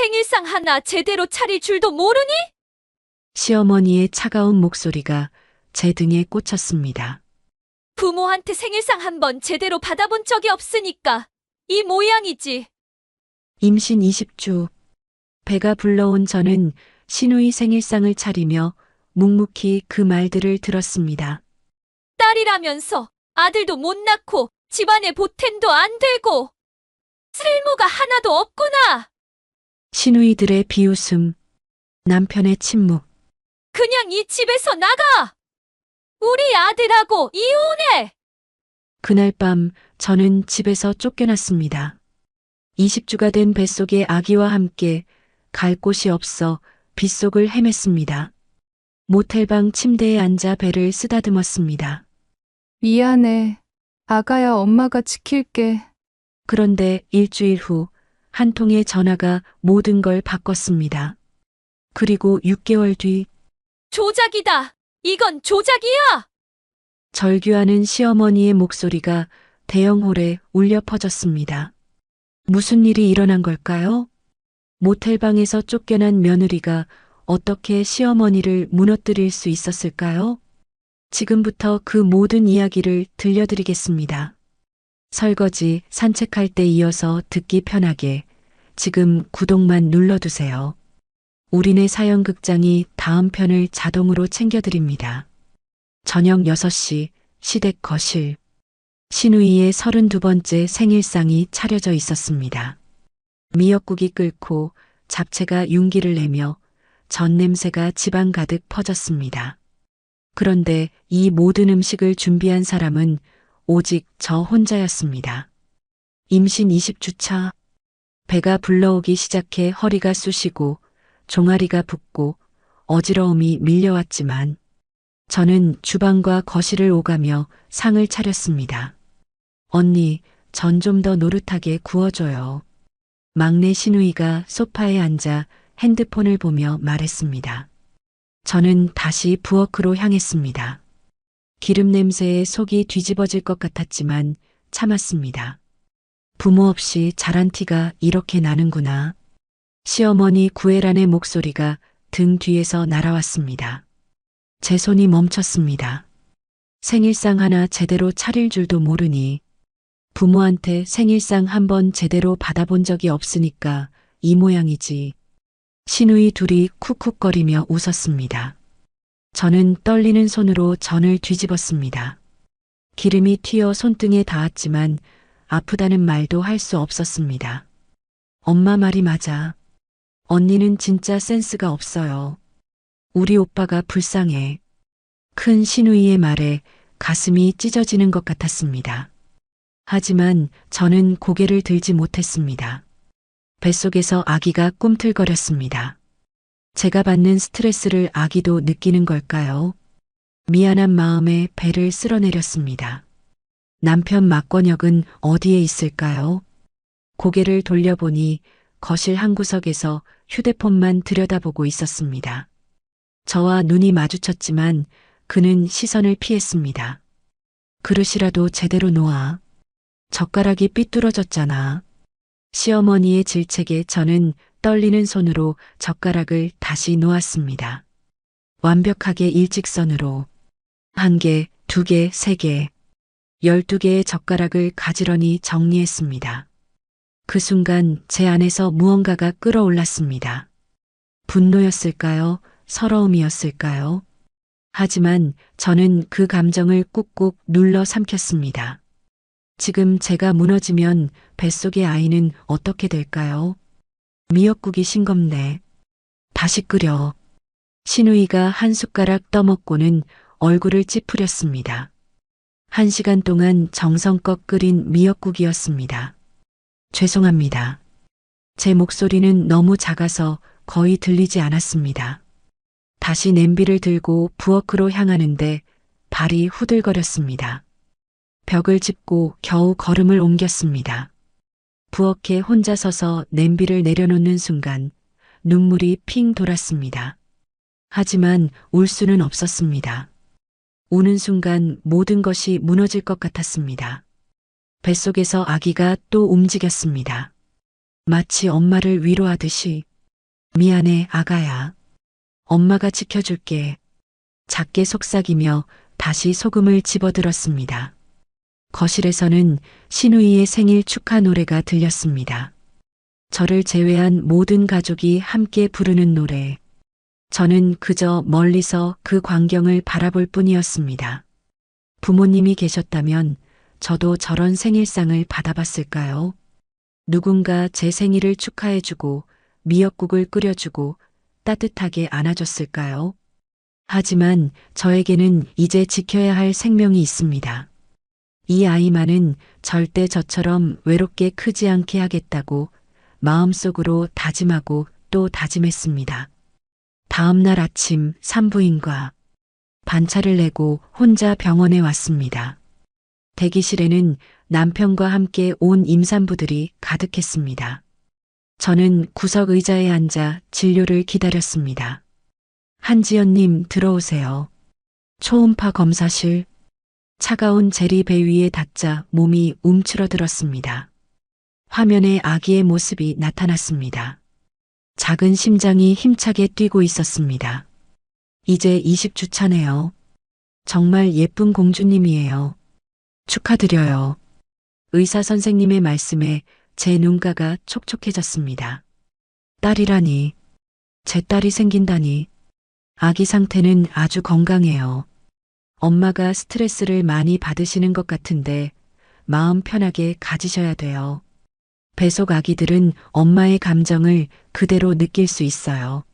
생일상 하나 제대로 차릴 줄도 모르니? 시어머니의 차가운 목소리가 제 등에 꽂혔습니다. 부모한테 생일상 한 번 제대로 받아본 적이 없으니까 이 모양이지. 임신 20주. 배가 불러온 저는 시누이 생일상을 차리며 묵묵히 그 말들을 들었습니다. 딸이라면서 아들도 못 낳고 집안에 보탬도 안 되고 쓸모가 하나도 없구나. 시누이들의 비웃음, 남편의 침묵. 그냥 이 집에서 나가. 우리 아들하고 이혼해. 그날 밤 저는 집에서 쫓겨났습니다. 20주가 된 뱃속의 아기와 함께 갈 곳이 없어 빗속을 헤맸습니다. 모텔방 침대에 앉아 배를 쓰다듬었습니다. 미안해. 아가야, 엄마가 지킬게. 그런데 일주일 후 한 통의 전화가 모든 걸 바꿨습니다. 그리고 6개월 뒤 조작이다. 이건 조작이야. 절규하는 시어머니의 목소리가 대형홀에 울려 퍼졌습니다. 무슨 일이 일어난 걸까요? 모텔방에서 쫓겨난 며느리가 어떻게 시어머니를 무너뜨릴 수 있었을까요? 지금부터 그 모든 이야기를 들려드리겠습니다. 설거지, 산책할 때 이어서 듣기 편하게 지금 구독만 눌러두세요. 우리네 사연극장이 다음 편을 자동으로 챙겨드립니다. 저녁 6시 시댁 거실. 시누이의 32번째 생일상이 차려져 있었습니다. 미역국이 끓고 잡채가 윤기를 내며 전 냄새가 집안 가득 퍼졌습니다. 그런데 이 모든 음식을 준비한 사람은 오직 저 혼자였습니다. 임신 20주차. 배가 불러오기 시작해 허리가 쑤시고 종아리가 붓고 어지러움이 밀려왔지만 저는 주방과 거실을 오가며 상을 차렸습니다. 언니, 전 좀 더 노릇하게 구워줘요. 막내 시누이가 소파에 앉아 핸드폰을 보며 말했습니다. 저는 다시 부엌으로 향했습니다. 기름 냄새에 속이 뒤집어질 것 같았지만 참았습니다. 부모 없이 자란 티가 이렇게 나는구나. 시어머니 구애란의 목소리가 등 뒤에서 날아왔습니다. 제 손이 멈췄습니다. 생일상 하나 제대로 차릴 줄도 모르니 부모한테 생일상 한 번 제대로 받아본 적이 없으니까 이 모양이지. 시누이 둘이 쿡쿡거리며 웃었습니다. 저는 떨리는 손으로 전을 뒤집었습니다. 기름이 튀어 손등에 닿았지만 아프다는 말도 할 수 없었습니다. 엄마 말이 맞아. 언니는 진짜 센스가 없어요. 우리 오빠가 불쌍해. 큰 시누이의 말에 가슴이 찢어지는 것 같았습니다. 하지만 저는 고개를 들지 못했습니다. 뱃속에서 아기가 꿈틀거렸습니다. 제가 받는 스트레스를 아기도 느끼는 걸까요? 미안한 마음에 배를 쓸어내렸습니다. 남편 막권역은 어디에 있을까요? 고개를 돌려보니 거실 한 구석에서 휴대폰만 들여다보고 있었습니다. 저와 눈이 마주쳤지만 그는 시선을 피했습니다. 그릇이라도 제대로 놓아. 젓가락이 삐뚤어졌잖아. 시어머니의 질책에 저는 떨리는 손으로 젓가락을 다시 놓았습니다. 완벽하게 일직선으로 1개, 2개, 3개, 12개의 젓가락을 가지런히 정리했습니다. 그 순간 제 안에서 무언가가 끓어올랐습니다. 분노였을까요? 서러움이었을까요? 하지만 저는 그 감정을 꾹꾹 눌러 삼켰습니다. 지금 제가 무너지면 뱃속의 아이는 어떻게 될까요? 미역국이 싱겁네. 다시 끓여. 시누이가 한 숟가락 떠먹고는 얼굴을 찌푸렸습니다. 1시간 동안 정성껏 끓인 미역국이었습니다. 죄송합니다. 제 목소리는 너무 작아서 거의 들리지 않았습니다. 다시 냄비를 들고 부엌으로 향하는데 발이 후들거렸습니다. 벽을 짚고 겨우 걸음을 옮겼습니다. 부엌에 혼자 서서 냄비를 내려놓는 순간 눈물이 핑 돌았습니다. 하지만 울 수는 없었습니다. 우는 순간 모든 것이 무너질 것 같았습니다. 뱃속에서 아기가 또 움직였습니다. 마치 엄마를 위로하듯이 미안해, 아가야. 엄마가 지켜줄게. 작게 속삭이며 다시 소금을 집어들었습니다. 거실에서는 신우이의 생일 축하 노래가 들렸습니다. 저를 제외한 모든 가족이 함께 부르는 노래. 저는 그저 멀리서 그 광경을 바라볼 뿐이었습니다. 부모님이 계셨다면 저도 저런 생일상을 받아봤을까요? 누군가 제 생일을 축하해주고 미역국을 끓여주고 따뜻하게 안아줬을까요? 하지만 저에게는 이제 지켜야 할 생명이 있습니다. 이 아이만은 절대 저처럼 외롭게 크지 않게 하겠다고 마음속으로 다짐하고 또 다짐했습니다. 다음 날 아침 산부인과 반차를 내고 혼자 병원에 왔습니다. 대기실에는 남편과 함께 온 임산부들이 가득했습니다. 저는 구석 의자에 앉아 진료를 기다렸습니다. 한지연님 들어오세요. 초음파 검사실. 차가운 젤이 배 위에 닿자 몸이 움츠러들었습니다. 화면에 아기의 모습이 나타났습니다. 작은 심장이 힘차게 뛰고 있었습니다. 이제 20주 차네요. 정말 예쁜 공주님이에요. 축하드려요. 의사 선생님의 말씀에 제 눈가가 촉촉해졌습니다. 딸이라니. 제 딸이 생긴다니. 아기 상태는 아주 건강해요. 엄마가 스트레스를 많이 받으시는 것 같은데 마음 편하게 가지셔야 돼요. 뱃속 아기들은 엄마의 감정을 그대로 느낄 수 있어요.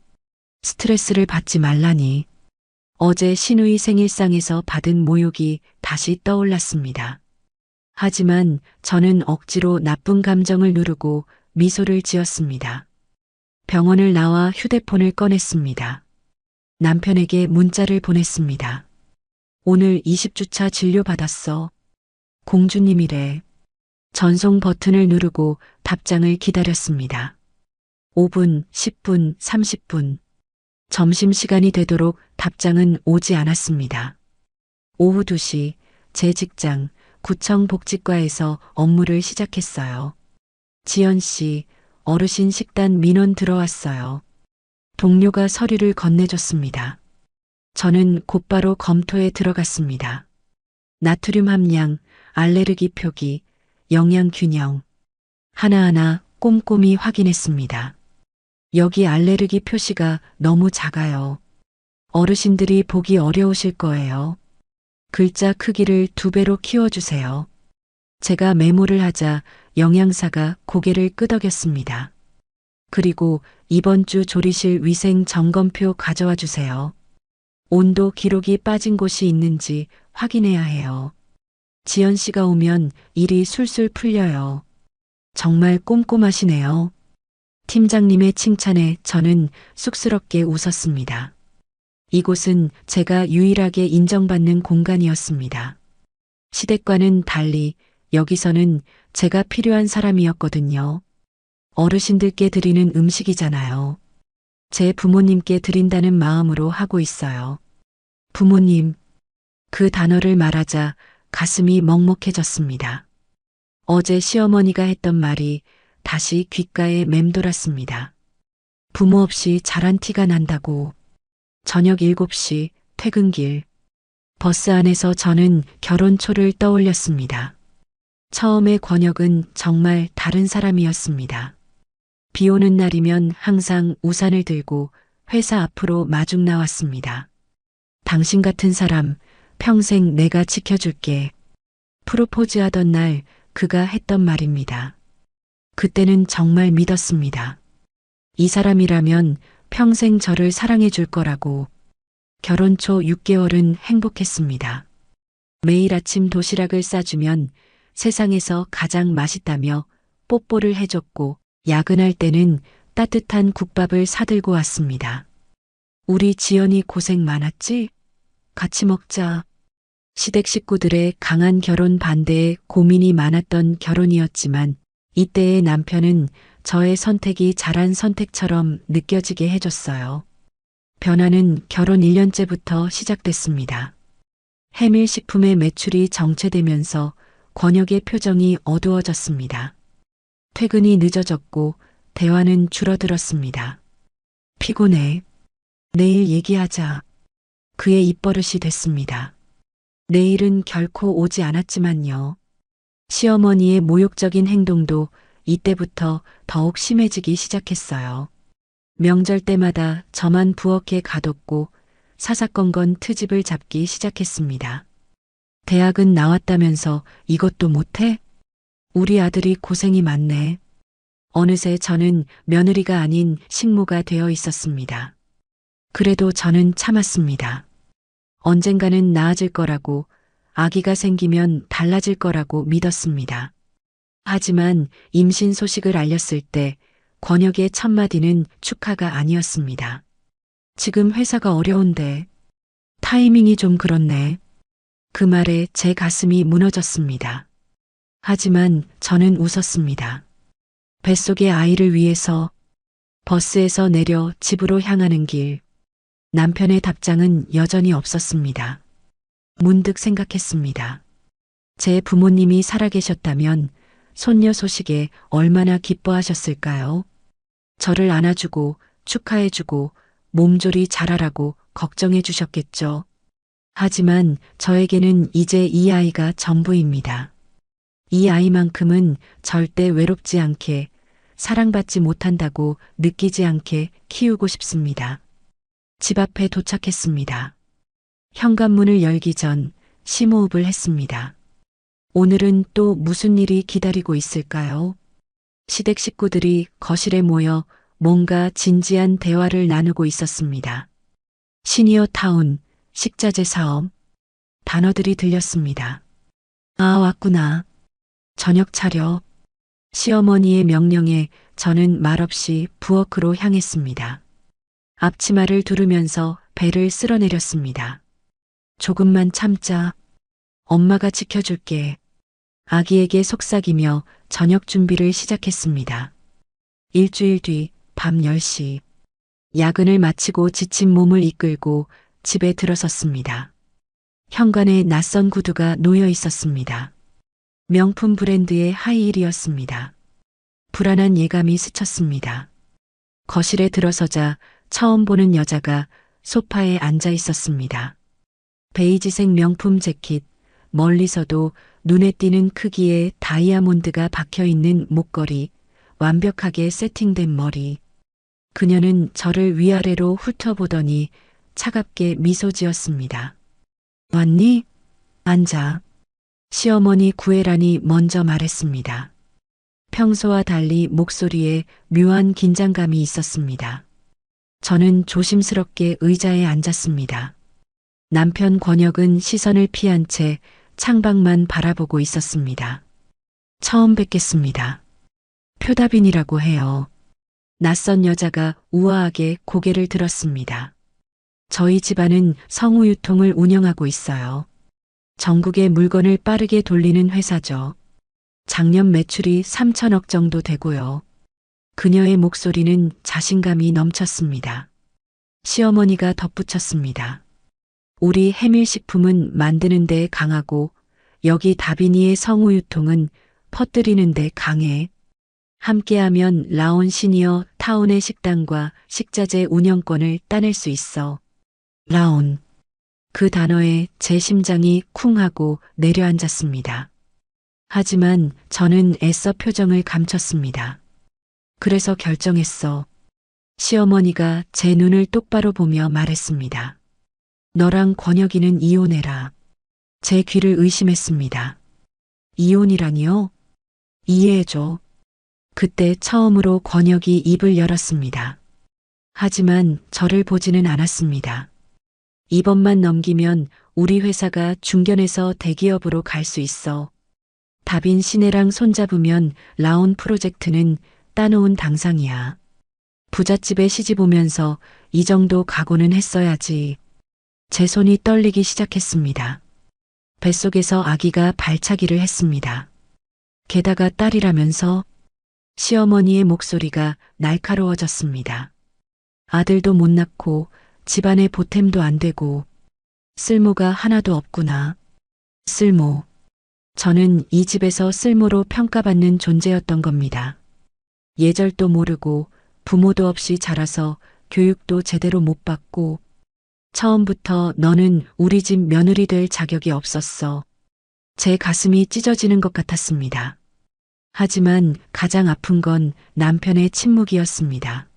스트레스를 받지 말라니. 어제 신우이 생일상에서 받은 모욕이 다시 떠올랐습니다. 하지만 저는 억지로 나쁜 감정을 누르고 미소를 지었습니다. 병원을 나와 휴대폰을 꺼냈습니다. 남편에게 문자를 보냈습니다. 오늘 20주차 진료 받았어. 공주님이래. 전송 버튼을 누르고 답장을 기다렸습니다. 5분, 10분, 30분. 점심시간이 되도록 답장은 오지 않았습니다. 오후 2시 제 직장 구청 복지과에서 업무를 시작했어요. 지연 씨, 어르신 식단 민원 들어왔어요. 동료가 서류를 건네줬습니다. 저는 곧바로 검토에 들어갔습니다. 나트륨 함량, 알레르기 표기, 영양 균형. 하나하나 꼼꼼히 확인했습니다. 여기 알레르기 표시가 너무 작아요. 어르신들이 보기 어려우실 거예요. 글자 크기를 2배로 키워주세요. 제가 메모를 하자 영양사가 고개를 끄덕였습니다. 그리고 이번 주 조리실 위생 점검표 가져와 주세요. 온도 기록이 빠진 곳이 있는지 확인해야 해요. 지연 씨가 오면 일이 술술 풀려요. 정말 꼼꼼하시네요. 팀장님의 칭찬에 저는 쑥스럽게 웃었습니다. 이곳은 제가 유일하게 인정받는 공간이었습니다. 시댁과는 달리 여기서는 제가 필요한 사람이었거든요. 어르신들께 드리는 음식이잖아요. 제 부모님께 드린다는 마음으로 하고 있어요. 부모님. 그 단어를 말하자 가슴이 먹먹해졌습니다. 어제 시어머니가 했던 말이 다시 귓가에 맴돌았습니다. 부모 없이 자란 티가 난다고. 저녁 7시 퇴근길. 버스 안에서 저는 결혼 초를 떠올렸습니다. 처음에 권혁은 정말 다른 사람이었습니다. 비 오는 날이면 항상 우산을 들고 회사 앞으로 마중 나왔습니다. 당신 같은 사람 평생 내가 지켜줄게. 프로포즈 하던 날 그가 했던 말입니다. 그때는 정말 믿었습니다. 이 사람이라면 평생 저를 사랑해 줄 거라고. 결혼 초 6개월은 행복했습니다. 매일 아침 도시락을 싸주면 세상에서 가장 맛있다며 뽀뽀를 해줬고 야근할 때는 따뜻한 국밥을 사들고 왔습니다. 우리 지연이 고생 많았지? 같이 먹자. 시댁 식구들의 강한 결혼 반대에 고민이 많았던 결혼이었지만 이때의 남편은 저의 선택이 잘한 선택처럼 느껴지게 해줬어요. 변화는 결혼 1년째부터 시작됐습니다. 해밀식품의 매출이 정체되면서 권혁의 표정이 어두워졌습니다. 퇴근이 늦어졌고 대화는 줄어들었습니다. 피곤해. 내일 얘기하자. 그의 입버릇이 됐습니다. 내일은 결코 오지 않았지만요. 시어머니의 모욕적인 행동도 이때부터 더욱 심해지기 시작했어요. 명절 때마다 저만 부엌에 가뒀고 사사건건 트집을 잡기 시작했습니다. 대학은 나왔다면서 이것도 못해? 우리 아들이 고생이 많네. 어느새 저는 며느리가 아닌 식모가 되어 있었습니다. 그래도 저는 참았습니다. 언젠가는 나아질 거라고, 아기가 생기면 달라질 거라고 믿었습니다. 하지만 임신 소식을 알렸을 때 권혁의 첫마디는 축하가 아니었습니다. 지금 회사가 어려운데 타이밍이 좀 그렇네. 그 말에 제 가슴이 무너졌습니다. 하지만 저는 웃었습니다. 뱃속의 아이를 위해서 버스에서 내려 집으로 향하는 길, 남편의 답장은 여전히 없었습니다. 문득 생각했습니다. 제 부모님이 살아계셨다면 손녀 소식에 얼마나 기뻐하셨을까요? 저를 안아주고 축하해주고 몸조리 잘하라고 걱정해 주셨겠죠. 하지만 저에게는 이제 이 아이가 전부입니다. 이 아이만큼은 절대 외롭지 않게, 사랑받지 못한다고 느끼지 않게 키우고 싶습니다. 집 앞에 도착했습니다. 현관문을 열기 전 심호흡을 했습니다. 오늘은 또 무슨 일이 기다리고 있을까요? 시댁 식구들이 거실에 모여 뭔가 진지한 대화를 나누고 있었습니다. 시니어 타운, 식자재 사업, 단어들이 들렸습니다. 아, 왔구나. 저녁 차려. 시어머니의 명령에 저는 말없이 부엌으로 향했습니다. 앞치마를 두르면서 배를 쓸어내렸습니다. 조금만 참자. 엄마가 지켜줄게. 아기에게 속삭이며 저녁 준비를 시작했습니다. 일주일 뒤 밤 10시. 야근을 마치고 지친 몸을 이끌고 집에 들어섰습니다. 현관에 낯선 구두가 놓여 있었습니다. 명품 브랜드의 하이힐이었습니다. 불안한 예감이 스쳤습니다. 거실에 들어서자 처음 보는 여자가 소파에 앉아 있었습니다. 베이지색 명품 재킷, 멀리서도 눈에 띄는 크기의 다이아몬드가 박혀 있는 목걸이, 완벽하게 세팅된 머리. 그녀는 저를 위아래로 훑어보더니 차갑게 미소 지었습니다. 왔니? 앉아. 시어머니 구애란이 먼저 말했습니다. 평소와 달리 목소리에 묘한 긴장감이 있었습니다. 저는 조심스럽게 의자에 앉았습니다. 남편 권혁은 시선을 피한 채 창밖만 바라보고 있었습니다. 처음 뵙겠습니다. 표다빈이라고 해요. 낯선 여자가 우아하게 고개를 들었습니다. 저희 집안은 성우 유통을 운영하고 있어요. 전국의 물건을 빠르게 돌리는 회사죠. 작년 매출이 3천억 정도 되고요. 그녀의 목소리는 자신감이 넘쳤습니다. 시어머니가 덧붙였습니다. 우리 해밀식품은 만드는 데 강하고 여기 다빈이의 성우 유통은 퍼뜨리는 데 강해. 함께하면 라온 시니어 타운의 식당과 식자재 운영권을 따낼 수 있어. 라온. 그 단어에 제 심장이 쿵 하고 내려앉았습니다. 하지만 저는 애써 표정을 감췄습니다. 그래서 결정했어. 시어머니가 제 눈을 똑바로 보며 말했습니다. 너랑 권혁이는 이혼해라. 제 귀를 의심했습니다. 이혼이라니요? 이해해줘. 그때 처음으로 권혁이 입을 열었습니다. 하지만 저를 보지는 않았습니다. 이번만 넘기면 우리 회사가 중견에서 대기업으로 갈 수 있어. 다빈 시내랑 손잡으면 라온 프로젝트는 따놓은 당상이야. 부잣집에 시집 오면서 이 정도 각오는 했어야지. 제 손이 떨리기 시작했습니다. 뱃속에서 아기가 발차기를 했습니다. 게다가 딸이라면서 시어머니의 목소리가 날카로워졌습니다. 아들도 못 낳고 집안에 보탬도 안 되고 쓸모가 하나도 없구나. 쓸모. 저는 이 집에서 쓸모로 평가받는 존재였던 겁니다. 예절도 모르고 부모도 없이 자라서 교육도 제대로 못 받고 처음부터 너는 우리 집 며느리 될 자격이 없었어. 제 가슴이 찢어지는 것 같았습니다. 하지만 가장 아픈 건 남편의 침묵이었습니다.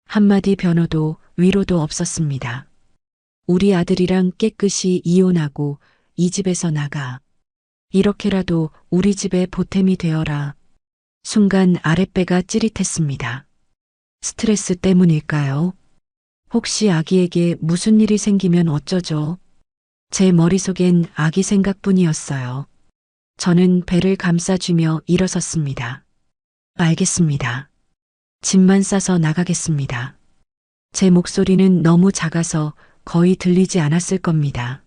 한마디 변호도 위로도 없었습니다. 우리 아들이랑 깨끗이 이혼하고 이 집에서 나가. 이렇게라도 우리 집에 보탬이 되어라. 순간 아랫배가 찌릿했습니다. 스트레스 때문일까요? 혹시 아기에게 무슨 일이 생기면 어쩌죠? 제 머릿속엔 아기 생각뿐이었어요. 저는 배를 감싸쥐며 일어섰습니다. 알겠습니다. 짐만 싸서 나가겠습니다. 제 목소리는 너무 작아서 거의 들리지 않았을 겁니다.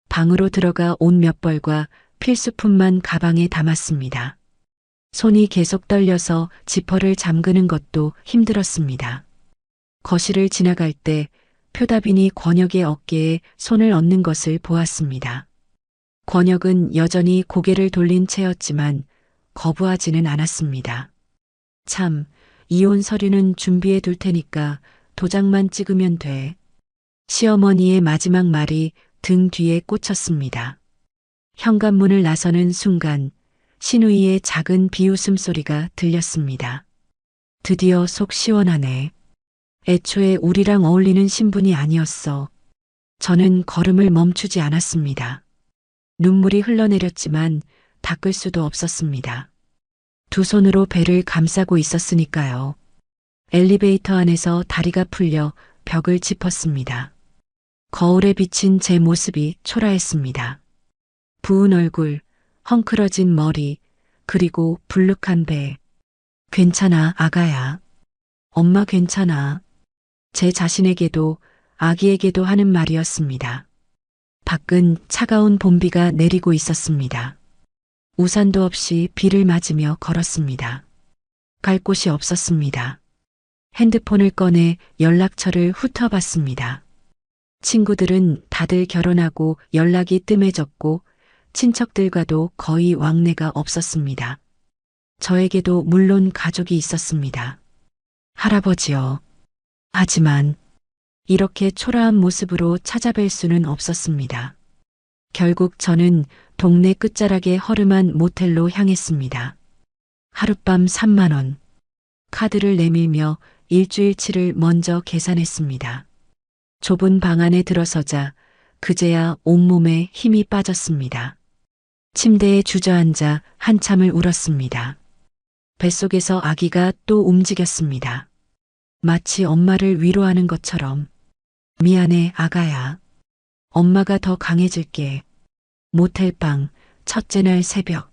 방으로 들어가 옷 몇 벌과 필수품만 가방에 담았습니다. 손이 계속 떨려서 지퍼를 잠그는 것도 힘들었습니다. 거실을 지나갈 때 표다빈이 권혁의 어깨에 손을 얹는 것을 보았습니다. 권혁은 여전히 고개를 돌린 채였지만 거부하지는 않았습니다. 참, 이혼 서류는 준비해 둘 테니까 도장만 찍으면 돼. 시어머니의 마지막 말이 등 뒤에 꽂혔습니다. 현관문을 나서는 순간 신우이의 작은 비웃음 소리가 들렸습니다. 드디어 속 시원하네. 애초에 우리랑 어울리는 신분이 아니었어. 저는 걸음을 멈추지 않았습니다. 눈물이 흘러내렸지만 닦을 수도 없었습니다. 두 손으로 배를 감싸고 있었으니까요. 엘리베이터 안에서 다리가 풀려 벽을 짚었습니다. 거울에 비친 제 모습이 초라했습니다. 부은 얼굴, 헝클어진 머리, 그리고 불룩한 배. 괜찮아, 아가야. 엄마 괜찮아. 제 자신에게도 아기에게도 하는 말이었습니다. 밖은 차가운 봄비가 내리고 있었습니다. 우산도 없이 비를 맞으며 걸었습니다. 갈 곳이 없었습니다. 핸드폰을 꺼내 연락처를 훑어봤습니다. 친구들은 다들 결혼하고 연락이 뜸해졌고 친척들과도 거의 왕래가 없었습니다. 저에게도 물론 가족이 있었습니다. 할아버지요. 하지만 이렇게 초라한 모습으로 찾아뵐 수는 없었습니다. 결국 저는 동네 끝자락의 허름한 모텔로 향했습니다. 하룻밤 3만 원. 카드를 내밀며 일주일치를 먼저 계산했습니다. 좁은 방 안에 들어서자 그제야 온몸에 힘이 빠졌습니다. 침대에 주저앉아 한참을 울었습니다. 뱃속에서 아기가 또 움직였습니다. 마치 엄마를 위로하는 것처럼. 미안해, 아가야. 엄마가 더 강해질게. 모텔방, 첫째 날 새벽.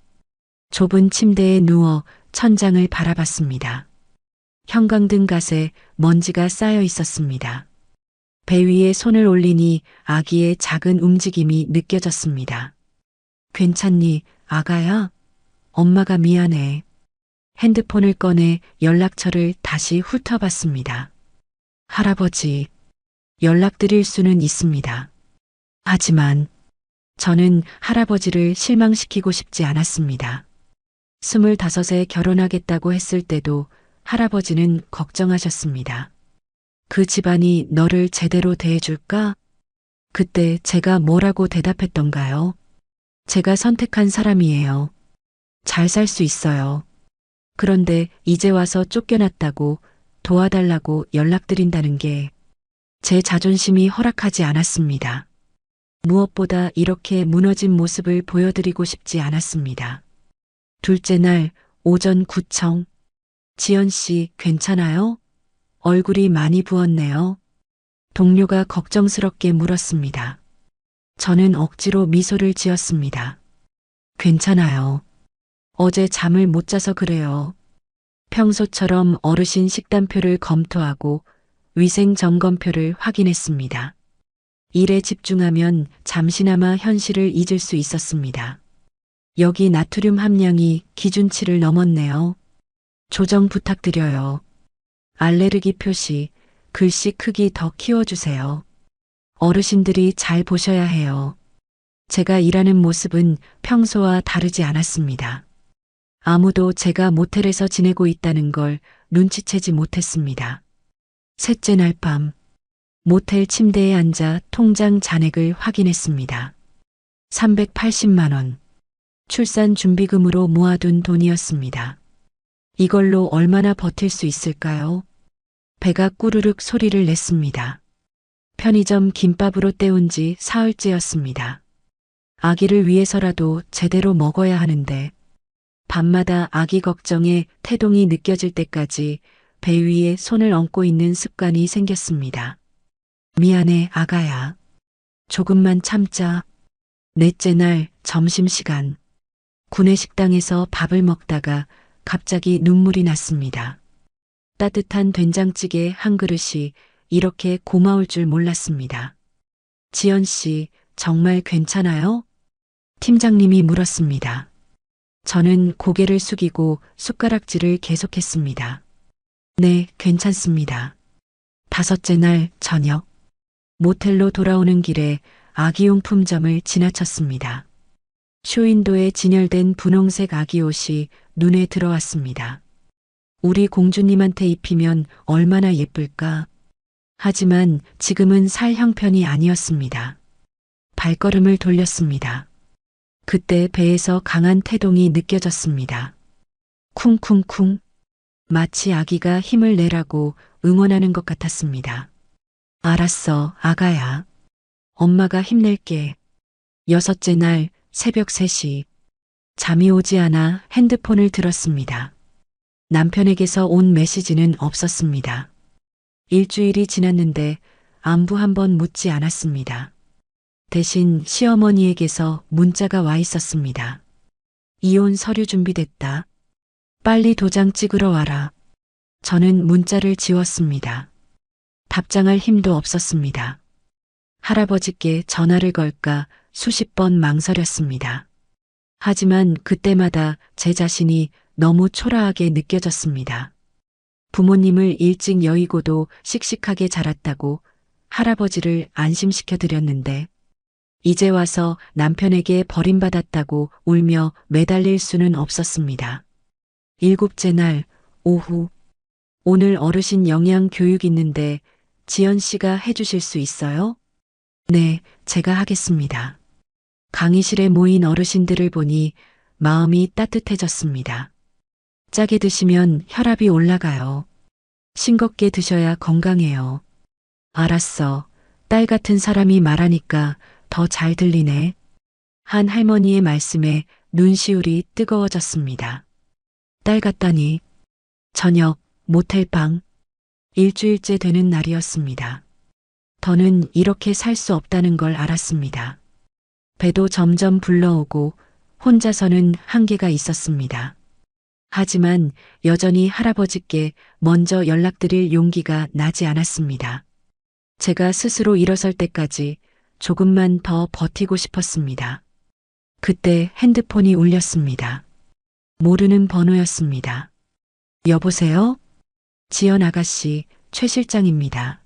좁은 침대에 누워 천장을 바라봤습니다. 형광등 갓에 먼지가 쌓여 있었습니다. 배 위에 손을 올리니 아기의 작은 움직임이 느껴졌습니다. 괜찮니, 아가야? 엄마가 미안해. 핸드폰을 꺼내 연락처를 다시 훑어봤습니다. 할아버지, 연락드릴 수는 있습니다. 하지만 저는 할아버지를 실망시키고 싶지 않았습니다. 25에 결혼하겠다고 했을 때도 할아버지는 걱정하셨습니다. 그 집안이 너를 제대로 대해줄까? 그때 제가 뭐라고 대답했던가요? 제가 선택한 사람이에요. 잘 살 수 있어요. 그런데 이제 와서 쫓겨났다고 도와달라고 연락드린다는 게 제 자존심이 허락하지 않았습니다. 무엇보다 이렇게 무너진 모습을 보여드리고 싶지 않았습니다. 둘째 날 오전 구청. 지연 씨 괜찮아요? 얼굴이 많이 부었네요. 동료가 걱정스럽게 물었습니다. 저는 억지로 미소를 지었습니다. 괜찮아요. 어제 잠을 못 자서 그래요. 평소처럼 어르신 식단표를 검토하고 위생 점검표를 확인했습니다. 일에 집중하면 잠시나마 현실을 잊을 수 있었습니다. 여기 나트륨 함량이 기준치를 넘었네요. 조정 부탁드려요. 알레르기 표시, 글씨 크기 더 키워주세요. 어르신들이 잘 보셔야 해요. 제가 일하는 모습은 평소와 다르지 않았습니다. 아무도 제가 모텔에서 지내고 있다는 걸 눈치채지 못했습니다. 셋째 날 밤, 모텔 침대에 앉아 통장 잔액을 확인했습니다. 380만 원. 출산 준비금으로 모아둔 돈이었습니다. 이걸로 얼마나 버틸 수 있을까요? 배가 꾸르륵 소리를 냈습니다. 편의점 김밥으로 때운 지 사흘째였습니다. 아기를 위해서라도 제대로 먹어야 하는데 밤마다 아기 걱정에 태동이 느껴질 때까지 배 위에 손을 얹고 있는 습관이 생겼습니다. 미안해, 아가야. 조금만 참자. 넷째 날 점심시간. 구내식당에서 밥을 먹다가 갑자기 눈물이 났습니다. 따뜻한 된장찌개 한 그릇이 이렇게 고마울 줄 몰랐습니다. 지연 씨, 정말 괜찮아요? 팀장님이 물었습니다. 저는 고개를 숙이고 숟가락질을 계속했습니다. 네, 괜찮습니다. 다섯째 날 저녁. 모텔로 돌아오는 길에 아기용품점을 지나쳤습니다. 쇼윈도에 진열된 분홍색 아기 옷이 눈에 들어왔습니다. 우리 공주님한테 입히면 얼마나 예쁠까? 하지만 지금은 살 형편이 아니었습니다. 발걸음을 돌렸습니다. 그때 배에서 강한 태동이 느껴졌습니다. 쿵쿵쿵. 마치 아기가 힘을 내라고 응원하는 것 같았습니다. 알았어, 아가야. 엄마가 힘낼게. 여섯째 날 새벽 3시. 잠이 오지 않아 핸드폰을 들었습니다. 남편에게서 온 메시지는 없었습니다. 일주일이 지났는데 안부 한번 묻지 않았습니다. 대신 시어머니에게서 문자가 와 있었습니다. 이혼 서류 준비됐다. 빨리 도장 찍으러 와라. 저는 문자를 지웠습니다. 답장할 힘도 없었습니다. 할아버지께 전화를 걸까 수십 번 망설였습니다. 하지만 그때마다 제 자신이 너무 초라하게 느껴졌습니다. 부모님을 일찍 여의고도 씩씩하게 자랐다고 할아버지를 안심시켜 드렸는데 이제 와서 남편에게 버림받았다고 울며 매달릴 수는 없었습니다. 일곱째 날 오후. 오늘 어르신 영양 교육 있는데 지연 씨가 해주실 수 있어요? 네, 제가 하겠습니다. 강의실에 모인 어르신들을 보니 마음이 따뜻해졌습니다. 짜게 드시면 혈압이 올라가요. 싱겁게 드셔야 건강해요. 알았어. 딸 같은 사람이 말하니까 더 잘 들리네. 한 할머니의 말씀에 눈시울이 뜨거워졌습니다. 딸 같다니. 저녁 모텔방. 일주일째 되는 날이었습니다. 더는 이렇게 살 수 없다는 걸 알았습니다. 배도 점점 불러오고 혼자서는 한계가 있었습니다. 하지만 여전히 할아버지께 먼저 연락드릴 용기가 나지 않았습니다. 제가 스스로 일어설 때까지 조금만 더 버티고 싶었습니다. 그때 핸드폰이 울렸습니다. 모르는 번호였습니다. 여보세요? 지연 아가씨, 최 실장입니다.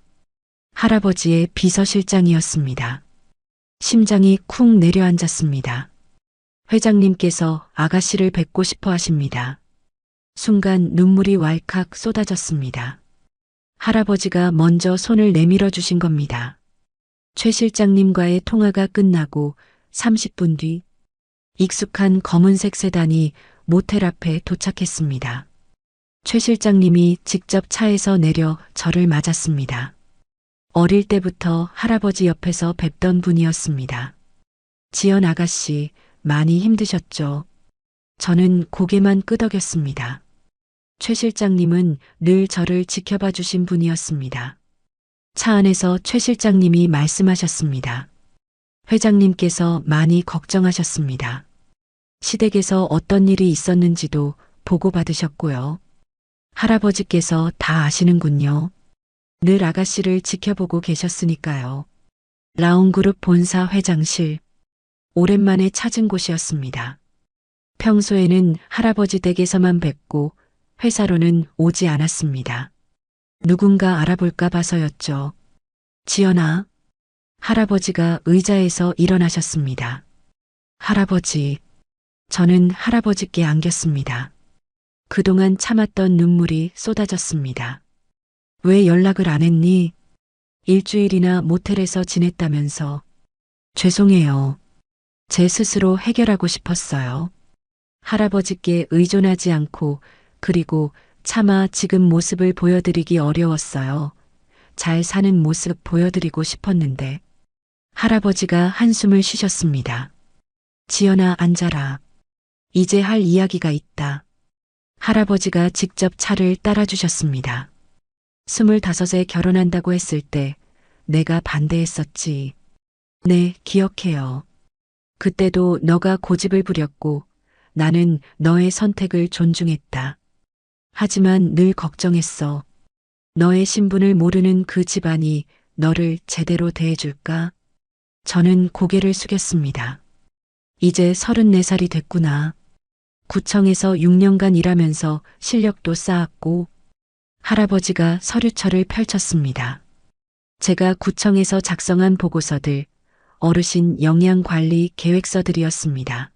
할아버지의 비서실장이었습니다. 심장이 쿵 내려앉았습니다. 회장님께서 아가씨를 뵙고 싶어 하십니다. 순간 눈물이 왈칵 쏟아졌습니다. 할아버지가 먼저 손을 내밀어 주신 겁니다. 최 실장님과의 통화가 끝나고 30분 뒤 익숙한 검은색 세단이 모텔 앞에 도착했습니다. 최 실장님이 직접 차에서 내려 저를 맞았습니다. 어릴 때부터 할아버지 옆에서 뵙던 분이었습니다. 지연 아가씨, 많이 힘드셨죠? 저는 고개만 끄덕였습니다. 최 실장님은 늘 저를 지켜봐 주신 분이었습니다. 차 안에서 최 실장님이 말씀하셨습니다. 회장님께서 많이 걱정하셨습니다. 시댁에서 어떤 일이 있었는지도 보고받으셨고요. 할아버지께서 다 아시는군요. 늘 아가씨를 지켜보고 계셨으니까요. 라온그룹 본사 회장실. 오랜만에 찾은 곳이었습니다. 평소에는 할아버지 댁에서만 뵙고 회사로는 오지 않았습니다. 누군가 알아볼까 봐서였죠. 지연아. 할아버지가 의자에서 일어나셨습니다. 할아버지. 저는 할아버지께 안겼습니다. 그동안 참았던 눈물이 쏟아졌습니다. 왜 연락을 안 했니? 일주일이나 모텔에서 지냈다면서. 죄송해요. 제 스스로 해결하고 싶었어요. 할아버지께 의존하지 않고 그리고 차마 지금 모습을 보여드리기 어려웠어요. 잘 사는 모습 보여드리고 싶었는데. 할아버지가 한숨을 쉬셨습니다. 지연아, 앉아라. 이제 할 이야기가 있다. 할아버지가 직접 차를 따라주셨습니다. 25에 결혼한다고 했을 때 내가 반대했었지. 네, 기억해요. 그때도 너가 고집을 부렸고 나는 너의 선택을 존중했다. 하지만 늘 걱정했어. 너의 신분을 모르는 그 집안이 너를 제대로 대해줄까? 저는 고개를 숙였습니다. 이제 34살이 됐구나. 구청에서 6년간 일하면서 실력도 쌓았고 할아버지가 서류철을 펼쳤습니다. 제가 구청에서 작성한 보고서들, 어르신 영양관리 계획서들이었습니다.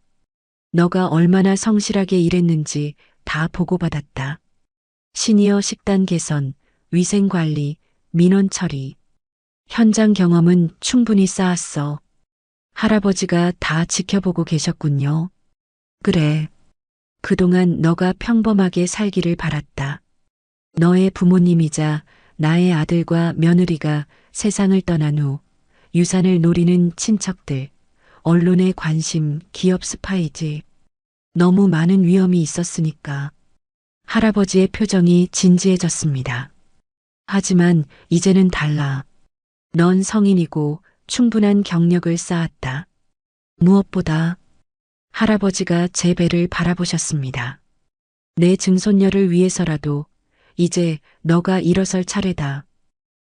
너가 얼마나 성실하게 일했는지 다 보고받았다. 시니어 식단 개선, 위생관리, 민원 처리. 현장 경험은 충분히 쌓았어. 할아버지가 다 지켜보고 계셨군요. 그래. 그동안 너가 평범하게 살기를 바랐다. 너의 부모님이자 나의 아들과 며느리가 세상을 떠난 후 유산을 노리는 친척들, 언론의 관심, 기업 스파이지. 너무 많은 위험이 있었으니까. 할아버지의 표정이 진지해졌습니다. 하지만 이제는 달라. 넌 성인이고 충분한 경력을 쌓았다. 무엇보다 할아버지가 제 배를 바라보셨습니다. 내 증손녀를 위해서라도 이제 너가 일어설 차례다.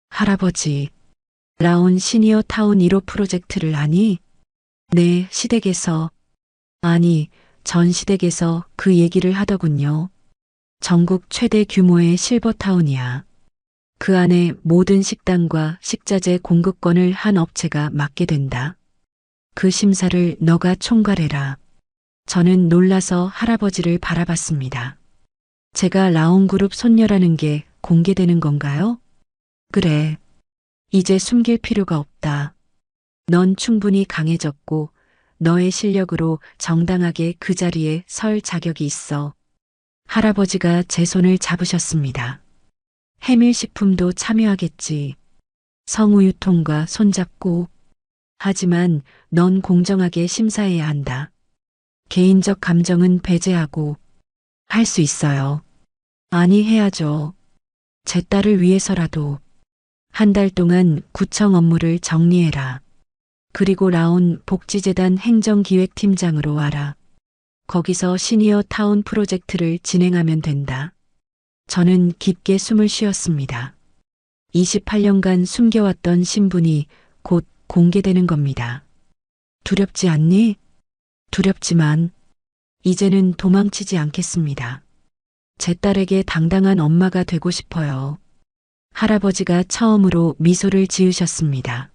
할아버지, 라온 시니어 타운 1호 프로젝트를 아니? 네, 시댁에서. 아니, 전 시댁에서 그 얘기를 하더군요. 전국 최대 규모의 실버타운이야. 그 안에 모든 식당과 식자재 공급권을 한 업체가 맡게 된다. 그 심사를 너가 총괄해라. 저는 놀라서 할아버지를 바라봤습니다. 제가 라온그룹 손녀라는 게 공개되는 건가요? 그래. 이제 숨길 필요가 없다. 넌 충분히 강해졌고 너의 실력으로 정당하게 그 자리에 설 자격이 있어. 할아버지가 제 손을 잡으셨습니다. 해밀식품도 참여하겠지. 성우유통과 손잡고. 하지만 넌 공정하게 심사해야 한다. 개인적 감정은 배제하고. 할 수 있어요. 아니, 해야죠. 제 딸을 위해서라도. 한 달 동안 구청 업무를 정리해라. 그리고 라온 복지재단 행정기획팀장으로 와라. 거기서 시니어 타운 프로젝트를 진행하면 된다. 저는 깊게 숨을 쉬었습니다. 28년간 숨겨왔던 신분이 곧 공개되는 겁니다. 두렵지 않니? 두렵지만 이제는 도망치지 않겠습니다. 제 딸에게 당당한 엄마가 되고 싶어요. 할아버지가 처음으로 미소를 지으셨습니다.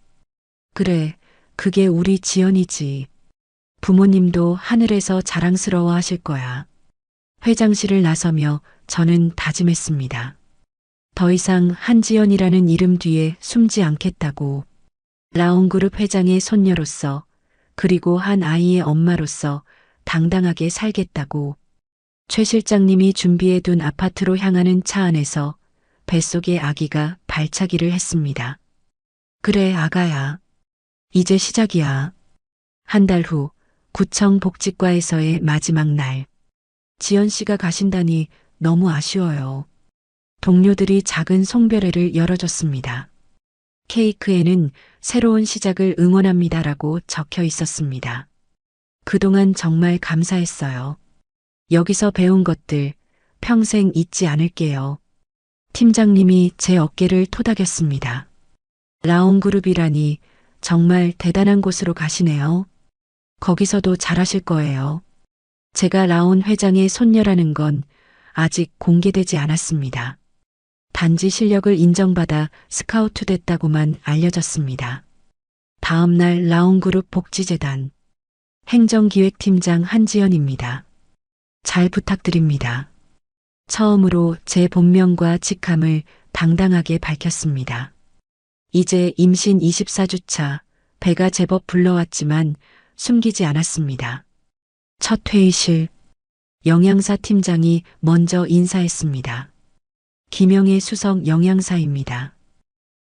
그래, 그게 우리 지연이지. 부모님도 하늘에서 자랑스러워 하실 거야. 회장실을 나서며 저는 다짐했습니다. 더 이상 한지연이라는 이름 뒤에 숨지 않겠다고. 라온그룹 회장의 손녀로서 그리고 한 아이의 엄마로서 당당하게 살겠다고. 최 실장님이 준비해둔 아파트로 향하는 차 안에서 뱃속의 아기가 발차기를 했습니다. 그래, 아가야. 이제 시작이야. 한 달 후 구청 복지과에서의 마지막 날. 지연 씨가 가신다니 너무 아쉬워요. 동료들이 작은 송별회를 열어줬습니다. 케이크에는 새로운 시작을 응원합니다라고 적혀 있었습니다. 그동안 정말 감사했어요. 여기서 배운 것들 평생 잊지 않을게요. 팀장님이 제 어깨를 토닥였습니다. 라온그룹이라니 정말 대단한 곳으로 가시네요. 거기서도 잘하실 거예요. 제가 라온 회장의 손녀라는 건 아직 공개되지 않았습니다. 단지 실력을 인정받아 스카우트 됐다고만 알려졌습니다. 다음 날 라온그룹 복지재단 행정기획팀장 한지연입니다. 잘 부탁드립니다. 처음으로 제 본명과 직함을 당당하게 밝혔습니다. 이제 임신 24주차, 배가 제법 불러왔지만 숨기지 않았습니다. 첫 회의실, 영양사 팀장이 먼저 인사했습니다. 김영애 수석 영양사입니다.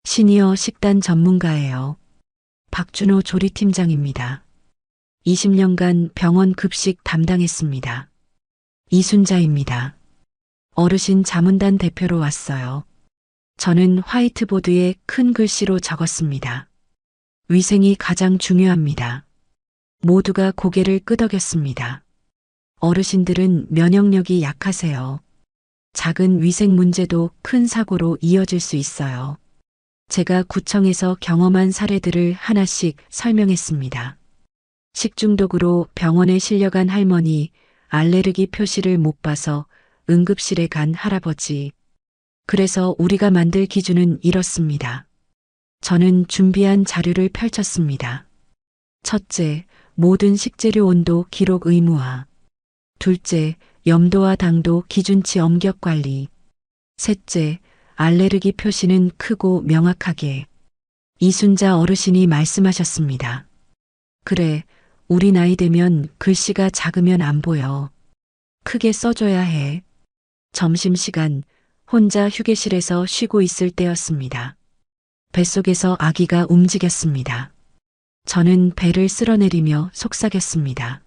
시니어 식단 전문가예요. 박준호 조리팀장입니다. 20년간 병원 급식 담당했습니다. 이순자입니다. 어르신 자문단 대표로 왔어요. 저는 화이트보드에 큰 글씨로 적었습니다. 위생이 가장 중요합니다. 모두가 고개를 끄덕였습니다. 어르신들은 면역력이 약하세요. 작은 위생 문제도 큰 사고로 이어질 수 있어요. 제가 구청에서 경험한 사례들을 하나씩 설명했습니다. 식중독으로 병원에 실려간 할머니, 알레르기 표시를 못 봐서 응급실에 간 할아버지. 그래서 우리가 만들 기준은 이렇습니다. 저는 준비한 자료를 펼쳤습니다. 첫째, 모든 식재료 온도 기록 의무화. 둘째, 염도와 당도 기준치 엄격 관리. 셋째, 알레르기 표시는 크고 명확하게. 이순자 어르신이 말씀하셨습니다. 그래, 우리 나이 되면 글씨가 작으면 안 보여. 크게 써줘야 해. 점심시간, 혼자 휴게실에서 쉬고 있을 때였습니다. 뱃속에서 아기가 움직였습니다. 저는 배를 쓸어내리며 속삭였습니다.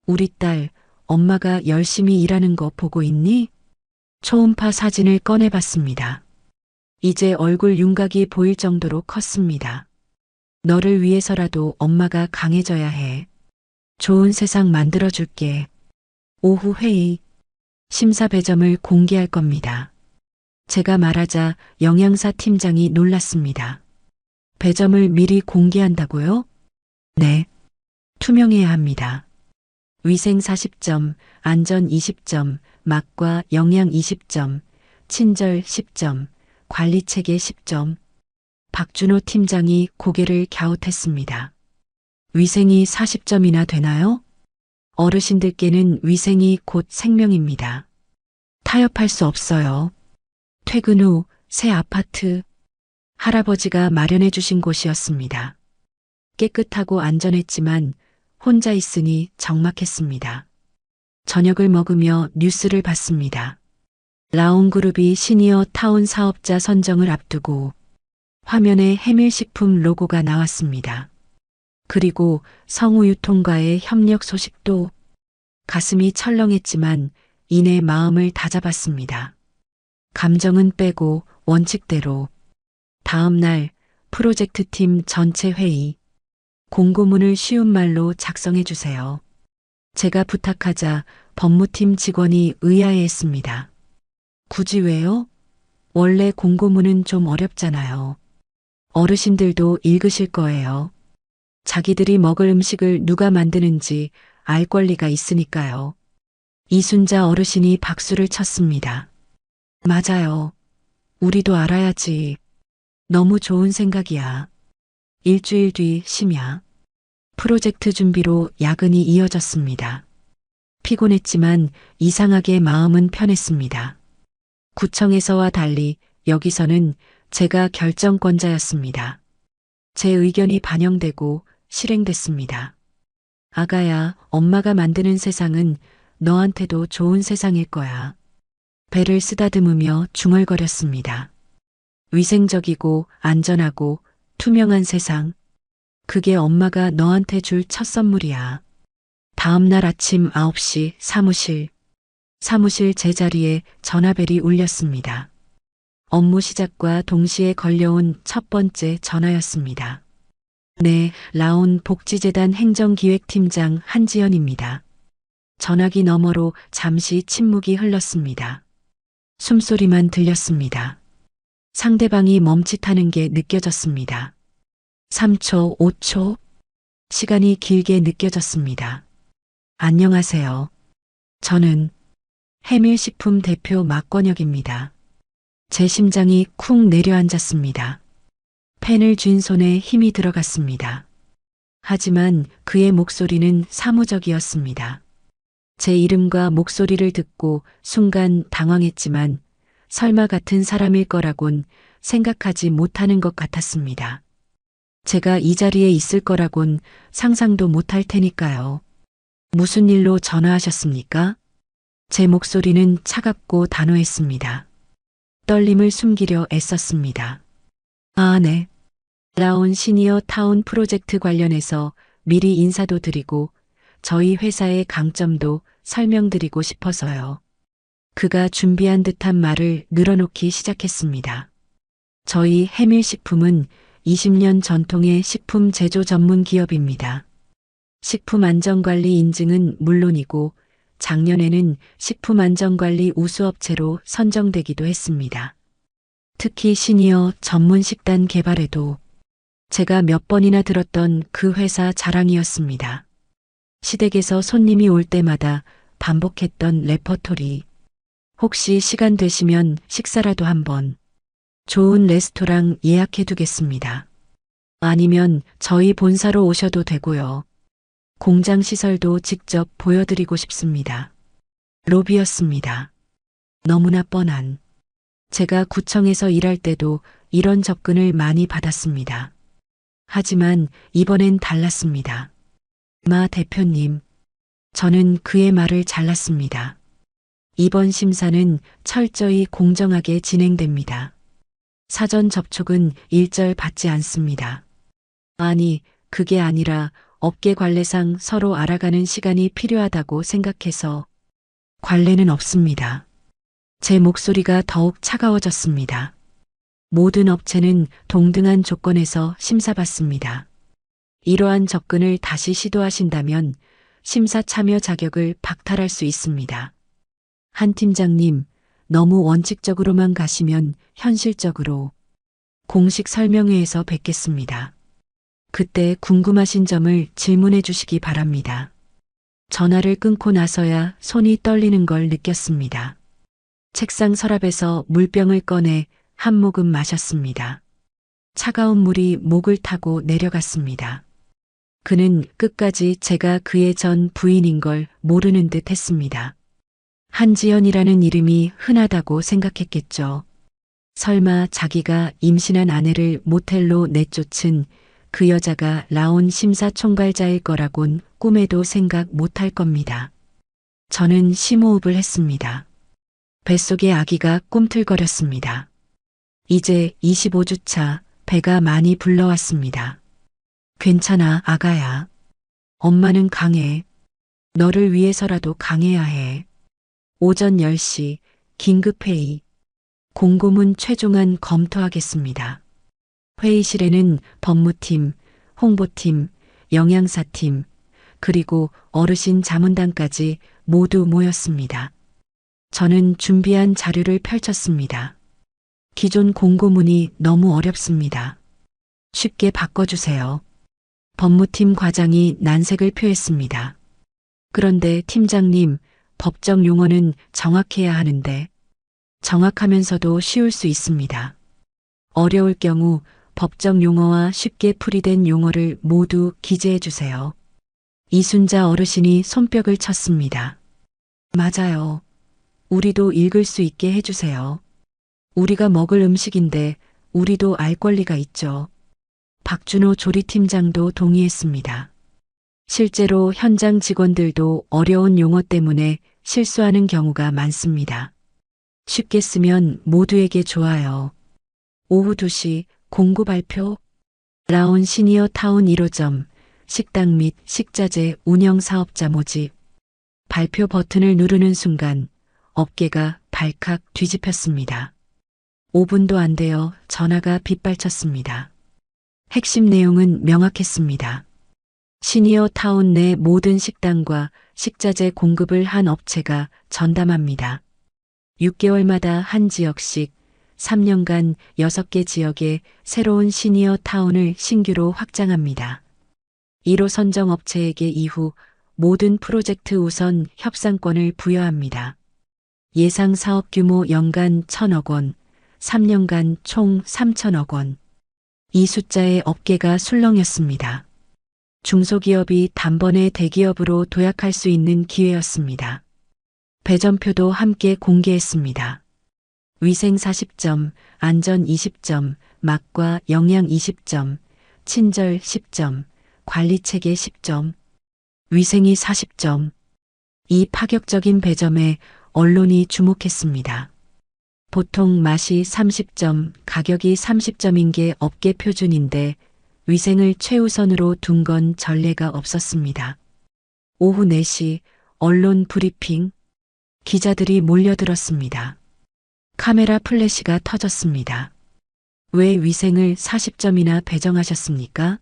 우리 딸, 엄마가 열심히 일하는 거 보고 있니? 초음파 사진을 꺼내봤습니다. 이제 얼굴 윤곽이 보일 정도로 컸습니다. 너를 위해서라도 엄마가 강해져야 해. 좋은 세상 만들어줄게. 오후 회의. 심사 배점을 공개할 겁니다. 제가 말하자 영양사 팀장이 놀랐습니다. 배점을 미리 공개한다고요? 네. 투명해야 합니다. 위생 40점, 안전 20점, 맛과 영양 20점, 친절 10점, 관리체계 10점. 박준호 팀장이 고개를 갸웃했습니다. 위생이 40점이나 되나요? 어르신들께는 위생이 곧 생명입니다. 타협할 수 없어요. 퇴근 후 새 아파트. 할아버지가 마련해 주신 곳이었습니다. 깨끗하고 안전했지만 혼자 있으니 적막했습니다. 저녁을 먹으며 뉴스를 봤습니다. 라온그룹이 시니어 타운 사업자 선정을 앞두고 화면에 해밀식품 로고가 나왔습니다. 그리고 성우유통과의 협력 소식도. 가슴이 철렁했지만 이내 마음을 다잡았습니다. 감정은 빼고 원칙대로. 다음 날 프로젝트 팀 전체 회의. 공고문을 쉬운 말로 작성해 주세요. 제가 부탁하자 법무팀 직원이 의아해했습니다. 굳이 왜요? 원래 공고문은 좀 어렵잖아요. 어르신들도 읽으실 거예요. 자기들이 먹을 음식을 누가 만드는지 알 권리가 있으니까요. 이순자 어르신이 박수를 쳤습니다. 맞아요. 우리도 알아야지. 너무 좋은 생각이야. 일주일 뒤 심야. 프로젝트 준비로 야근이 이어졌습니다. 피곤했지만 이상하게 마음은 편했습니다. 구청에서와 달리 여기서는 제가 결정권자였습니다. 제 의견이 반영되고 실행됐습니다. 아가야, 엄마가 만드는 세상은 너한테도 좋은 세상일 거야. 배를 쓰다듬으며 중얼거렸습니다. 위생적이고 안전하고 투명한 세상. 그게 엄마가 너한테 줄 첫 선물이야. 다음 날 아침 9시 사무실 제자리에 전화벨이 울렸습니다. 업무 시작과 동시에 걸려온 첫 번째 전화였습니다. 네, 라온 복지재단 행정기획팀장 한지연입니다. 전화기 너머로 잠시 침묵이 흘렀습니다. 숨소리만 들렸습니다. 상대방이 멈칫하는 게 느껴졌습니다. 3초, 5초. 시간이 길게 느껴졌습니다. 안녕하세요. 저는 해밀식품 대표 막권혁입니다. 제 심장이 쿵 내려앉았습니다. 펜을 쥔 손에 힘이 들어갔습니다. 하지만 그의 목소리는 사무적이었습니다. 제 이름과 목소리를 듣고 순간 당황했지만 설마 같은 사람일 거라곤 생각하지 못하는 것 같았습니다. 제가 이 자리에 있을 거라곤 상상도 못할 테니까요. 무슨 일로 전화하셨습니까? 제 목소리는 차갑고 단호했습니다. 떨림을 숨기려 애썼습니다. 아, 네. 라온 시니어 타운 프로젝트 관련해서 미리 인사도 드리고 저희 회사의 강점도 설명드리고 싶어서요. 그가 준비한 듯한 말을 늘어놓기 시작했습니다. 저희 해밀식품은 20년 전통의 식품 제조 전문 기업입니다. 식품안전관리 인증은 물론이고 작년에는 식품안전관리 우수업체로 선정되기도 했습니다. 특히 시니어 전문 식단 개발에도 제가 몇 번이나 들었던 그 회사 자랑이었습니다. 시댁에서 손님이 올 때마다 반복했던 레퍼토리. 혹시 시간 되시면 식사라도 한번 좋은 레스토랑 예약해 두겠습니다. 아니면 저희 본사로 오셔도 되고요. 공장 시설도 직접 보여드리고 싶습니다. 로비였습니다. 너무나 뻔한. 제가 구청에서 일할 때도 이런 접근을 많이 받았습니다. 하지만 이번엔 달랐습니다. 마 대표님, 저는 그의 말을 잘랐습니다. 이번 심사는 철저히 공정하게 진행됩니다. 사전 접촉은 일절 받지 않습니다. 아니, 그게 아니라 업계 관례상 서로 알아가는 시간이 필요하다고 생각해서 관례는 없습니다. 제 목소리가 더욱 차가워졌습니다. 모든 업체는 동등한 조건에서 심사받습니다. 이러한 접근을 다시 시도하신다면 심사 참여 자격을 박탈할 수 있습니다. 한 팀장님, 너무 원칙적으로만 가시면 현실적으로 공식 설명회에서 뵙겠습니다. 그때 궁금하신 점을 질문해 주시기 바랍니다. 전화를 끊고 나서야 손이 떨리는 걸 느꼈습니다. 책상 서랍에서 물병을 꺼내 한 모금 마셨습니다. 차가운 물이 목을 타고 내려갔습니다. 그는 끝까지 제가 그의 전 부인인 걸 모르는 듯 했습니다. 한지연이라는 이름이 흔하다고 생각했겠죠. 설마 자기가 임신한 아내를 모텔로 내쫓은 그 여자가 라온 심사총괄자일 거라곤 꿈에도 생각 못할 겁니다. 저는 심호흡을 했습니다. 뱃속의 아기가 꿈틀거렸습니다. 이제 25주차 배가 많이 불러왔습니다. 괜찮아, 아가야. 엄마는 강해. 너를 위해서라도 강해야 해. 오전 10시 긴급회의. 공고문 최종안 검토하겠습니다. 회의실에는 법무팀, 홍보팀, 영양사팀, 그리고 어르신 자문단까지 모두 모였습니다. 저는 준비한 자료를 펼쳤습니다. 기존 공고문이 너무 어렵습니다. 쉽게 바꿔주세요. 법무팀 과장이 난색을 표했습니다. 그런데 팀장님, 법정 용어는 정확해야 하는데 정확하면서도 쉬울 수 있습니다. 어려울 경우 법정 용어와 쉽게 풀이된 용어를 모두 기재해 주세요. 이순자 어르신이 손뼉을 쳤습니다. 맞아요. 우리도 읽을 수 있게 해주세요. 우리가 먹을 음식인데 우리도 알 권리가 있죠. 박준호 조리팀장도 동의했습니다. 실제로 현장 직원들도 어려운 용어 때문에 실수하는 경우가 많습니다. 쉽게 쓰면 모두에게 좋아요. 오후 2시 공고 발표. 라온 시니어 타운 1호점 식당 및 식자재 운영 사업자 모집. 발표 버튼을 누르는 순간 어깨가 발칵 뒤집혔습니다. 5분도 안 되어 전화가 빗발쳤습니다. 핵심 내용은 명확했습니다. 시니어 타운 내 모든 식당과 식자재 공급을 한 업체가 전담합니다. 6개월마다 한 지역씩 3년간 6개 지역에 새로운 시니어 타운을 신규로 확장합니다. 1호 선정 업체에게 이후 모든 프로젝트 우선 협상권을 부여합니다. 예상 사업 규모 연간 1,000억 원, 3년간 총 3,000억 원. 이 숫자에 업계가 술렁였습니다. 중소기업이 단번에 대기업으로 도약할 수 있는 기회였습니다. 배전표도 함께 공개했습니다. 위생 40점, 안전 20점, 맛과 영양 20점, 친절 10점, 관리체계 10점, 위생이 40점. 이 파격적인 배점에 언론이 주목했습니다. 보통 맛이 30점, 가격이 30점인 게 업계 표준인데 위생을 최우선으로 둔 건 전례가 없었습니다. 오후 4시 언론 브리핑, 기자들이 몰려들었습니다. 카메라 플래시가 터졌습니다. 왜 위생을 40점이나 배정하셨습니까?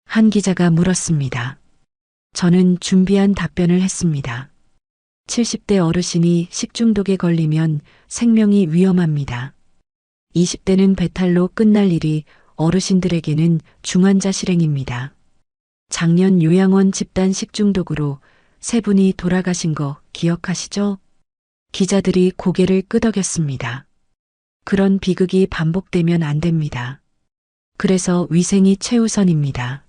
한 기자가 물었습니다. 저는 준비한 답변을 했습니다. 70대 어르신이 식중독에 걸리면 생명이 위험합니다. 20대는 배탈로 끝날 일이 어르신들에게는 중환자 실행입니다. 작년 요양원 집단 식중독으로 3분이 돌아가신 거 기억하시죠? 기자들이 고개를 끄덕였습니다. 그런 비극이 반복되면 안 됩니다. 그래서 위생이 최우선입니다.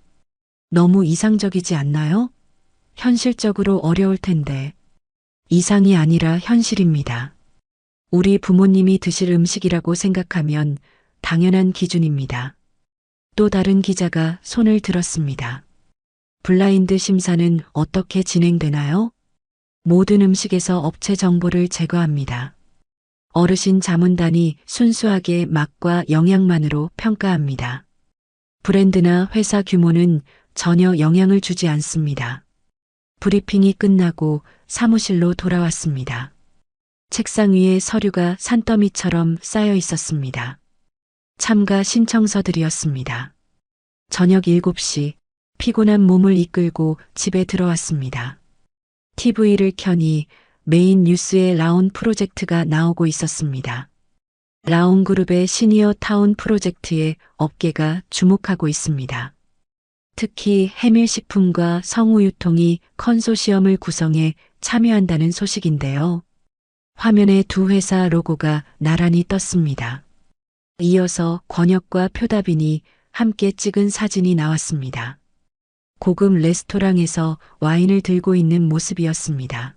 너무 이상적이지 않나요? 현실적으로 어려울 텐데. 이상이 아니라 현실입니다. 우리 부모님이 드실 음식이라고 생각하면 당연한 기준입니다. 또 다른 기자가 손을 들었습니다. 블라인드 심사는 어떻게 진행되나요? 모든 음식에서 업체 정보를 제거합니다. 어르신 자문단이 순수하게 맛과 영양만으로 평가합니다. 브랜드나 회사 규모는 전혀 영향을 주지 않습니다. 브리핑이 끝나고 사무실로 돌아왔습니다. 책상 위에 서류가 산더미처럼 쌓여 있었습니다. 참가 신청서들이었습니다. 저녁 7시 피곤한 몸을 이끌고 집에 들어왔습니다. TV를 켜니 메인 뉴스에 라온 프로젝트가 나오고 있었습니다. 라온 그룹의 시니어 타운 프로젝트에 업계가 주목하고 있습니다. 특히 해밀식품과 성우유통이 컨소시엄을 구성해 참여한다는 소식인데요. 화면에 두 회사 로고가 나란히 떴습니다. 이어서 권혁과 표다빈이 함께 찍은 사진이 나왔습니다. 고급 레스토랑에서 와인을 들고 있는 모습이었습니다.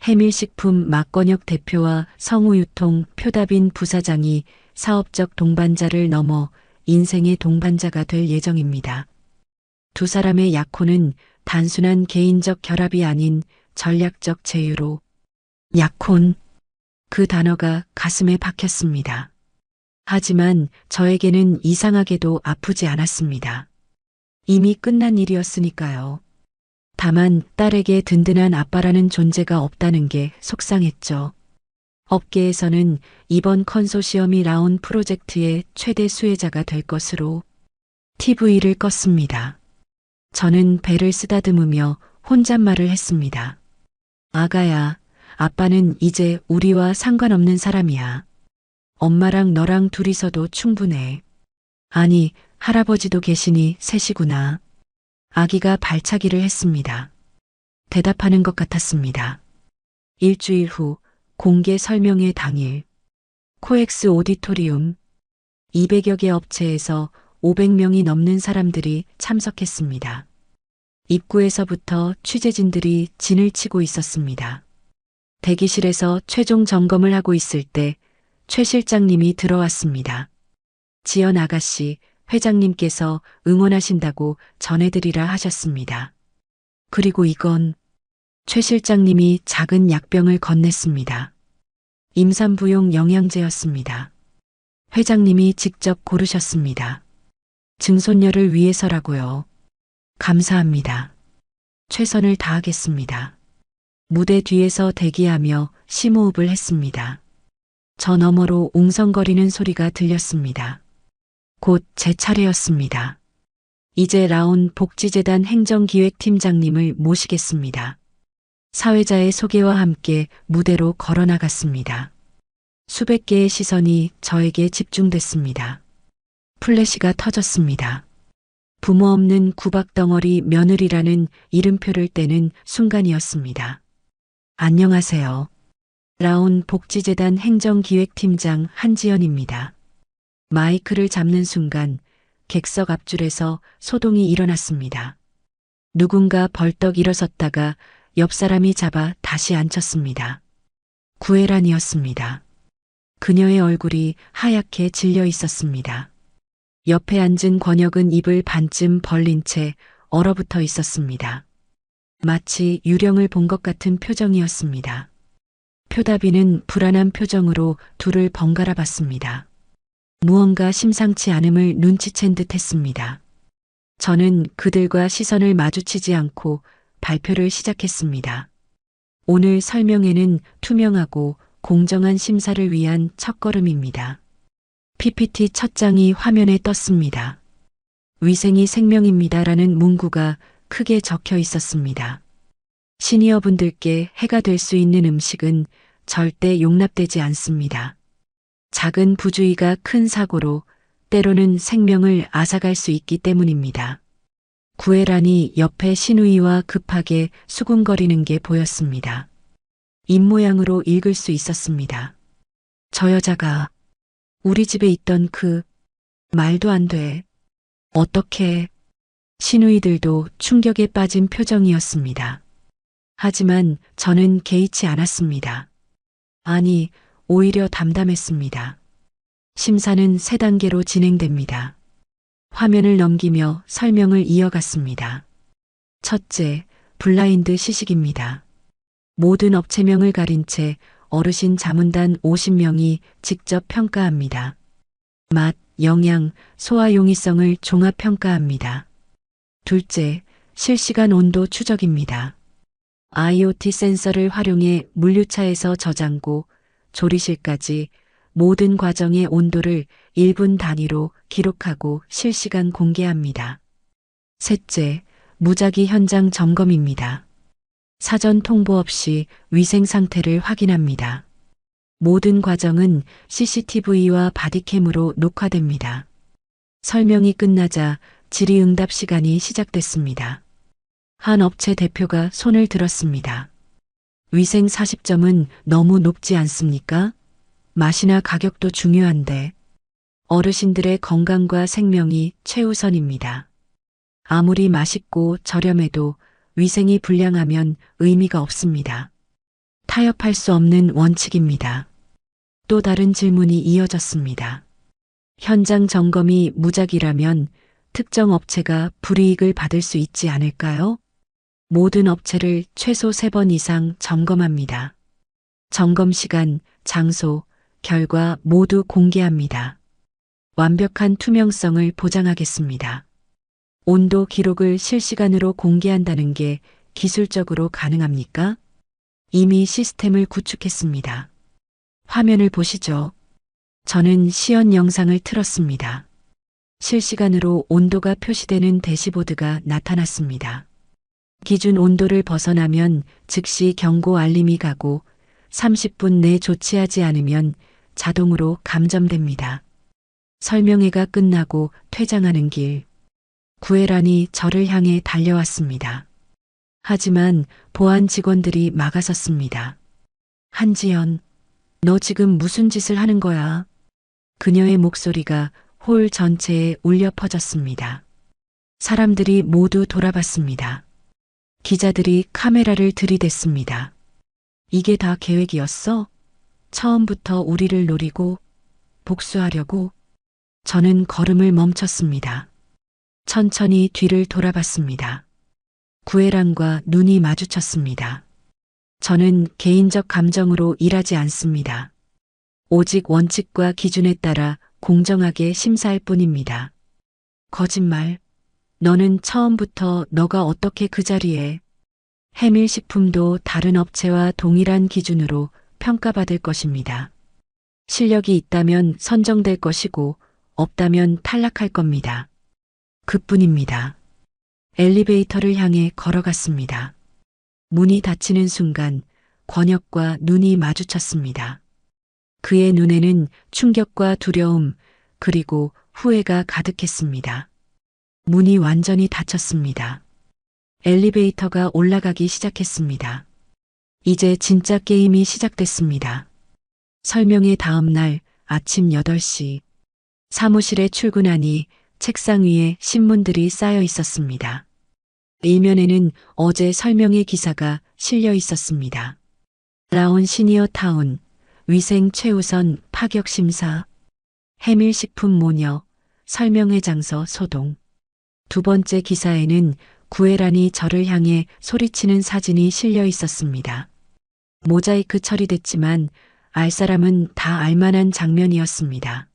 해밀식품 막권혁 대표와 성우유통 표다빈 부사장이 사업적 동반자를 넘어 인생의 동반자가 될 예정입니다. 두 사람의 약혼은 단순한 개인적 결합이 아닌 전략적 제휴로 약혼, 그 단어가 가슴에 박혔습니다. 하지만 저에게는 이상하게도 아프지 않았습니다. 이미 끝난 일이었으니까요. 다만 딸에게 든든한 아빠라는 존재가 없다는 게 속상했죠. 업계에서는 이번 컨소시엄이 라온 프로젝트의 최대 수혜자가 될 것으로 TV를 껐습니다. 저는 배를 쓰다듬으며 혼잣말을 했습니다. 아가야, 아빠는 이제 우리와 상관없는 사람이야. 엄마랑 너랑 둘이서도 충분해. 아니, 할아버지도 계시니 셋이구나. 아기가 발차기를 했습니다. 대답하는 것 같았습니다. 일주일 후 공개 설명회 당일 코엑스 오디토리움 200여 개 업체에서 500명이 넘는 사람들이 참석했습니다. 입구에서부터 취재진들이 진을 치고 있었습니다. 대기실에서 최종 점검을 하고 있을 때 최 실장님이 들어왔습니다. 지연 아가씨, 회장님께서 응원하신다고 전해드리라 하셨습니다. 그리고 이건 최 실장님이 작은 약병을 건넸습니다. 임산부용 영양제였습니다. 회장님이 직접 고르셨습니다. 증손녀를 위해서라고요. 감사합니다. 최선을 다하겠습니다. 무대 뒤에서 대기하며 심호흡을 했습니다. 저 너머로 웅성거리는 소리가 들렸습니다. 곧 제 차례였습니다. 이제 라온 복지재단 행정기획팀장님을 모시겠습니다. 사회자의 소개와 함께 무대로 걸어나갔습니다. 수백 개의 시선이 저에게 집중됐습니다. 플래시가 터졌습니다. 부모 없는 구박덩어리 며느리라는 이름표를 떼는 순간이었습니다. 안녕하세요. 라온 복지재단 행정기획팀장 한지연입니다. 마이크를 잡는 순간 객석 앞줄에서 소동이 일어났습니다. 누군가 벌떡 일어섰다가 옆 사람이 잡아 다시 앉혔습니다. 구애란이었습니다. 그녀의 얼굴이 하얗게 질려 있었습니다. 옆에 앉은 권혁은 입을 반쯤 벌린 채 얼어붙어 있었습니다. 마치 유령을 본 것 같은 표정이었습니다. 표다비는 불안한 표정으로 둘을 번갈아 봤습니다. 무언가 심상치 않음을 눈치챈 듯 했습니다. 저는 그들과 시선을 마주치지 않고 발표를 시작했습니다. 오늘 설명회는 투명하고 공정한 심사를 위한 첫걸음입니다. PPT 첫 장이 화면에 떴습니다. 위생이 생명입니다라는 문구가 크게 적혀 있었습니다. 시니어분들께 해가 될 수 있는 음식은 절대 용납되지 않습니다. 작은 부주의가 큰 사고로 때로는 생명을 앗아갈 수 있기 때문입니다. 구애란이 옆에 신우이와 급하게 수군거리는 게 보였습니다. 입모양으로 읽을 수 있었습니다. 저 여자가 우리 집에 있던 말도 안 돼. 어떻게? 신우이들도 충격에 빠진 표정이었습니다. 하지만 저는 개의치 않았습니다. 아니, 오히려 담담했습니다. 심사는 3단계로 진행됩니다. 화면을 넘기며 설명을 이어갔습니다. 첫째, 블라인드 시식입니다. 모든 업체명을 가린 채 어르신 자문단 50명이 직접 평가합니다. 맛, 영양, 소화 용이성을 종합 평가합니다. 둘째, 실시간 온도 추적입니다. IoT 센서를 활용해 물류차에서 저장고, 조리실까지 모든 과정의 온도를 1분 단위로 기록하고 실시간 공개합니다. 셋째, 무작위 현장 점검입니다. 사전 통보 없이 위생 상태를 확인합니다. 모든 과정은 CCTV와 바디캠으로 녹화됩니다. 설명이 끝나자 질의응답 시간이 시작됐습니다. 한 업체 대표가 손을 들었습니다. 위생 40점은 너무 높지 않습니까? 맛이나 가격도 중요한데 어르신들의 건강과 생명이 최우선입니다. 아무리 맛있고 저렴해도 위생이 불량하면 의미가 없습니다. 타협할 수 없는 원칙입니다. 또 다른 질문이 이어졌습니다. 현장 점검이 무작위라면 특정 업체가 불이익을 받을 수 있지 않을까요? 모든 업체를 최소 3번 이상 점검합니다. 점검 시간, 장소, 결과 모두 공개합니다. 완벽한 투명성을 보장하겠습니다. 온도 기록을 실시간으로 공개한다는 게 기술적으로 가능합니까? 이미 시스템을 구축했습니다. 화면을 보시죠. 저는 시연 영상을 틀었습니다. 실시간으로 온도가 표시되는 대시보드가 나타났습니다. 기준 온도를 벗어나면 즉시 경고 알림이 가고 30분 내 조치하지 않으면 자동으로 감점됩니다. 설명회가 끝나고 퇴장하는 길, 구애란이 저를 향해 달려왔습니다. 하지만 보안 직원들이 막아섰습니다. 한지연, 너 지금 무슨 짓을 하는 거야? 그녀의 목소리가 홀 전체에 울려 퍼졌습니다. 사람들이 모두 돌아봤습니다. 기자들이 카메라를 들이댔습니다. 이게 다 계획이었어? 처음부터 우리를 노리고 복수하려고? 저는 걸음을 멈췄습니다. 천천히 뒤를 돌아봤습니다. 구애란과 눈이 마주쳤습니다. 저는 개인적 감정으로 일하지 않습니다. 오직 원칙과 기준에 따라 공정하게 심사할 뿐입니다. 거짓말. 너는 처음부터 너가 어떻게 그 자리에 해밀식품도 다른 업체와 동일한 기준으로 평가받을 것입니다. 실력이 있다면 선정될 것이고 없다면 탈락할 겁니다. 그뿐입니다. 엘리베이터를 향해 걸어갔습니다. 문이 닫히는 순간 권혁과 눈이 마주쳤습니다. 그의 눈에는 충격과 두려움 그리고 후회가 가득했습니다. 문이 완전히 닫혔습니다. 엘리베이터가 올라가기 시작했습니다. 이제 진짜 게임이 시작됐습니다. 설명회 다음 날 아침 8시 사무실에 출근하니 책상 위에 신문들이 쌓여 있었습니다. 일면에는 어제 설명회 기사가 실려 있었습니다. 라온 시니어 타운, 위생 최우선 파격 심사. 해밀식품 모녀 설명회 장소 소동. 두 번째 기사에는 구애란이 저를 향해 소리치는 사진이 실려 있었습니다. 모자이크 처리됐지만 알 사람은 다 알만한 장면이었습니다.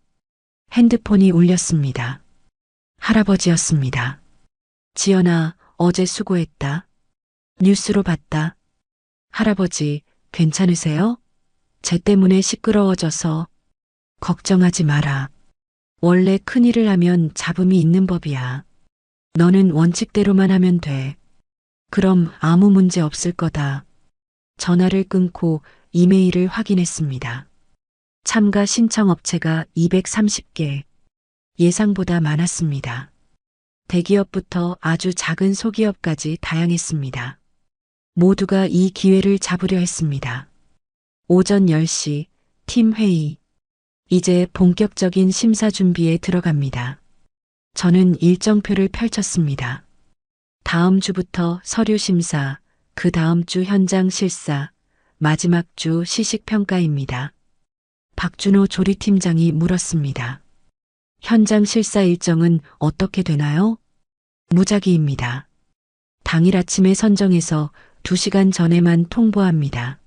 핸드폰이 울렸습니다. 할아버지였습니다. 지연아, 어제 수고했다. 뉴스로 봤다. 할아버지, 괜찮으세요? 쟤 때문에 시끄러워져서. 걱정하지 마라. 원래 큰일을 하면 잡음이 있는 법이야. 너는 원칙대로만 하면 돼. 그럼 아무 문제 없을 거다. 전화를 끊고 이메일을 확인했습니다. 참가 신청 업체가 230개. 예상보다 많았습니다. 대기업부터 아주 작은 소기업까지 다양했습니다. 모두가 이 기회를 잡으려 했습니다. 오전 10시 팀 회의. 이제 본격적인 심사 준비에 들어갑니다. 저는 일정표를 펼쳤습니다. 다음 주부터 서류 심사, 그 다음 주 현장 실사, 마지막 주 시식평가입니다. 박준호 조리팀장이 물었습니다. 현장 실사 일정은 어떻게 되나요? 무작위입니다. 당일 아침에 선정해서 2시간 전에만 통보합니다.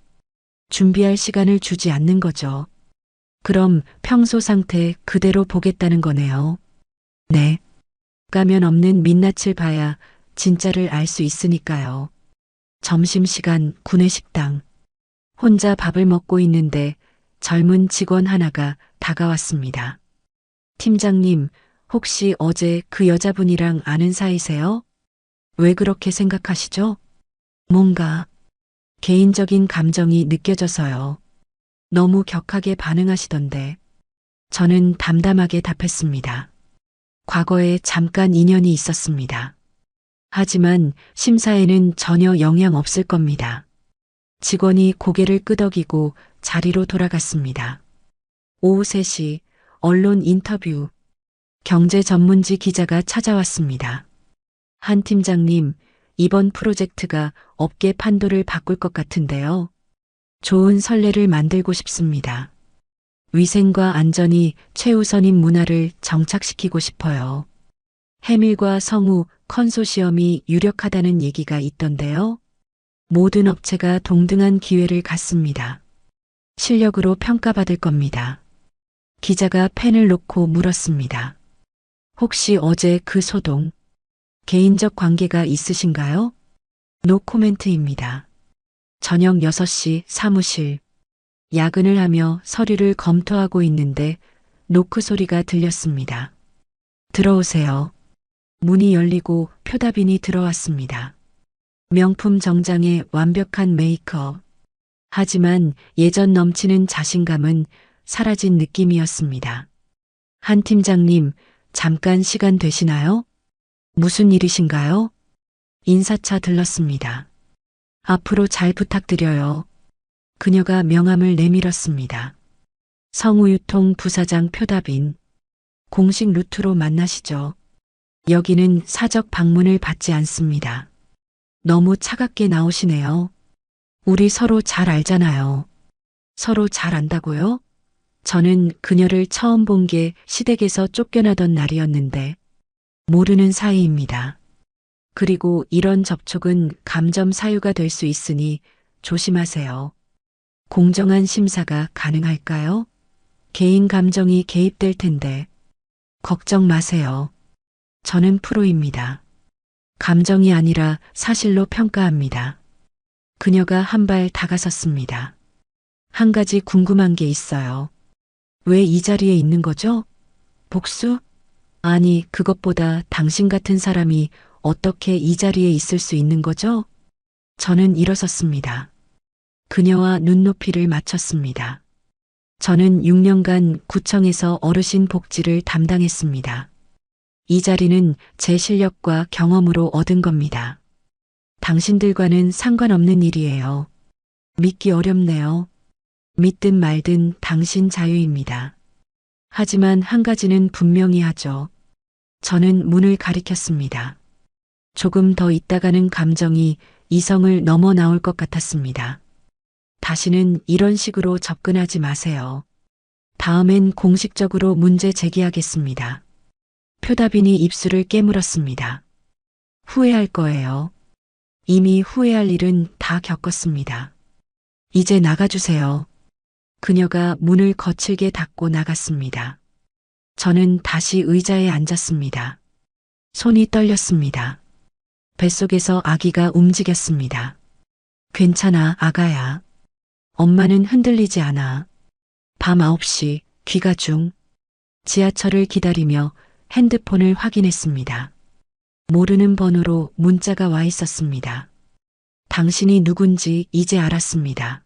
준비할 시간을 주지 않는 거죠. 그럼 평소 상태 그대로 보겠다는 거네요. 네. 가면 없는 민낯을 봐야 진짜를 알 수 있으니까요. 점심시간 구내식당. 혼자 밥을 먹고 있는데 젊은 직원 하나가 다가왔습니다. 팀장님, 혹시 어제 그 여자분이랑 아는 사이세요? 왜 그렇게 생각하시죠? 뭔가 개인적인 감정이 느껴져서요. 너무 격하게 반응하시던데. 저는 담담하게 답했습니다. 과거에 잠깐 인연이 있었습니다. 하지만 심사에는 전혀 영향 없을 겁니다. 직원이 고개를 끄덕이고 자리로 돌아갔습니다. 오후 3시 언론 인터뷰. 경제 전문지 기자가 찾아왔습니다. 한 팀장님, 이번 프로젝트가 업계 판도를 바꿀 것 같은데요. 좋은 선례를 만들고 싶습니다. 위생과 안전이 최우선인 문화를 정착시키고 싶어요. 해밀과 성우 컨소시엄이 유력하다는 얘기가 있던데요. 모든 업체가 동등한 기회를 갖습니다. 실력으로 평가받을 겁니다. 기자가 펜을 놓고 물었습니다. 혹시 어제 그 소동, 개인적 관계가 있으신가요? 노 코멘트입니다. 저녁 6시 사무실. 야근을 하며 서류를 검토하고 있는데 노크 소리가 들렸습니다. 들어오세요. 문이 열리고 표다빈이 들어왔습니다. 명품 정장에 완벽한 메이크업. 하지만 예전 넘치는 자신감은 사라진 느낌이었습니다. 한 팀장님, 잠깐 시간 되시나요? 무슨 일이신가요? 인사차 들렀습니다. 앞으로 잘 부탁드려요. 그녀가 명함을 내밀었습니다. 성우유통 부사장 표다빈. 공식 루트로 만나시죠. 여기는 사적 방문을 받지 않습니다. 너무 차갑게 나오시네요. 우리 서로 잘 알잖아요. 서로 잘 안다고요? 저는 그녀를 처음 본 게 시댁에서 쫓겨나던 날이었는데 모르는 사이입니다. 그리고 이런 접촉은 감점 사유가 될 수 있으니 조심하세요. 공정한 심사가 가능할까요? 개인 감정이 개입될 텐데. 걱정 마세요. 저는 프로입니다. 감정이 아니라 사실로 평가합니다. 그녀가 한 발 다가섰습니다. 한 가지 궁금한 게 있어요. 왜 이 자리에 있는 거죠? 복수? 아니, 그것보다 당신 같은 사람이 어떻게 이 자리에 있을 수 있는 거죠? 저는 일어섰습니다. 그녀와 눈높이를 맞췄습니다. 저는 6년간 구청에서 어르신 복지를 담당했습니다. 이 자리는 제 실력과 경험으로 얻은 겁니다. 당신들과는 상관없는 일이에요. 믿기 어렵네요. 믿든 말든 당신 자유입니다. 하지만 한 가지는 분명히 하죠. 저는 문을 가리켰습니다. 조금 더 있다가는 감정이 이성을 넘어 나올 것 같았습니다. 다시는 이런 식으로 접근하지 마세요. 다음엔 공식적으로 문제 제기하겠습니다. 표다빈이 입술을 깨물었습니다. 후회할 거예요. 이미 후회할 일은 다 겪었습니다. 이제 나가주세요. 그녀가 문을 거칠게 닫고 나갔습니다. 저는 다시 의자에 앉았습니다. 손이 떨렸습니다. 뱃속에서 아기가 움직였습니다. 괜찮아, 아가야. 엄마는 흔들리지 않아. 밤 9시, 귀가 중. 지하철을 기다리며 핸드폰을 확인했습니다. 모르는 번호로 문자가 와 있었습니다. 당신이 누군지 이제 알았습니다.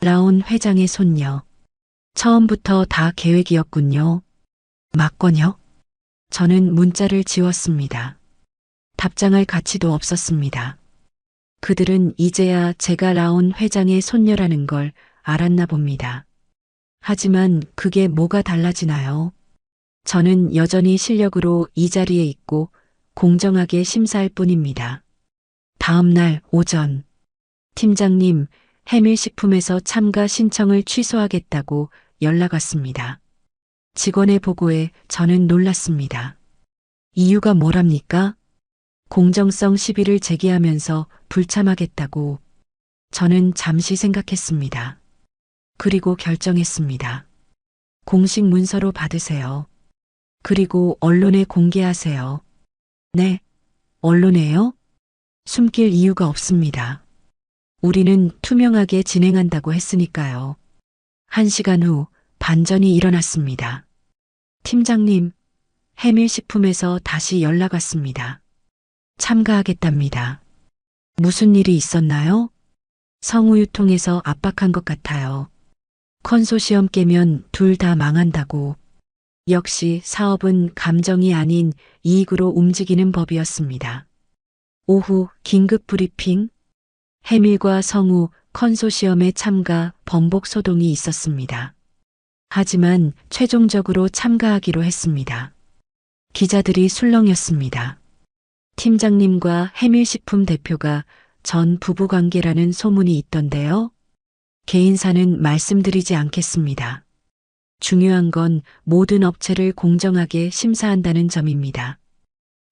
라온 회장의 손녀. 처음부터 다 계획이었군요. 맞건요? 저는 문자를 지웠습니다. 답장할 가치도 없었습니다. 그들은 이제야 제가 라온 회장의 손녀라는 걸 알았나 봅니다. 하지만 그게 뭐가 달라지나요? 저는 여전히 실력으로 이 자리에 있고 공정하게 심사할 뿐입니다. 다음 날 오전, 팀장님, 해밀식품에서 참가 신청을 취소하겠다고 연락 왔습니다. 직원의 보고에 저는 놀랐습니다. 이유가 뭐랍니까? 공정성 시비를 제기하면서 불참하겠다고. 저는 잠시 생각했습니다. 그리고 결정했습니다. 공식 문서로 받으세요. 그리고 언론에 공개하세요. 네, 언론에요? 숨길 이유가 없습니다. 우리는 투명하게 진행한다고 했으니까요. 1시간 후 반전이 일어났습니다. 팀장님, 해밀식품에서 다시 연락 왔습니다. 참가하겠답니다. 무슨 일이 있었나요? 성우유통에서 압박한 것 같아요. 컨소시엄 깨면 둘 다 망한다고. 역시 사업은 감정이 아닌 이익으로 움직이는 법이었습니다. 오후 긴급 브리핑. 해밀과 성우 컨소시엄의 참가 번복 소동이 있었습니다. 하지만 최종적으로 참가하기로 했습니다. 기자들이 술렁였습니다. 팀장님과 해밀식품 대표가 전 부부관계라는 소문이 있던데요. 개인사는 말씀드리지 않겠습니다. 중요한 건 모든 업체를 공정하게 심사한다는 점입니다.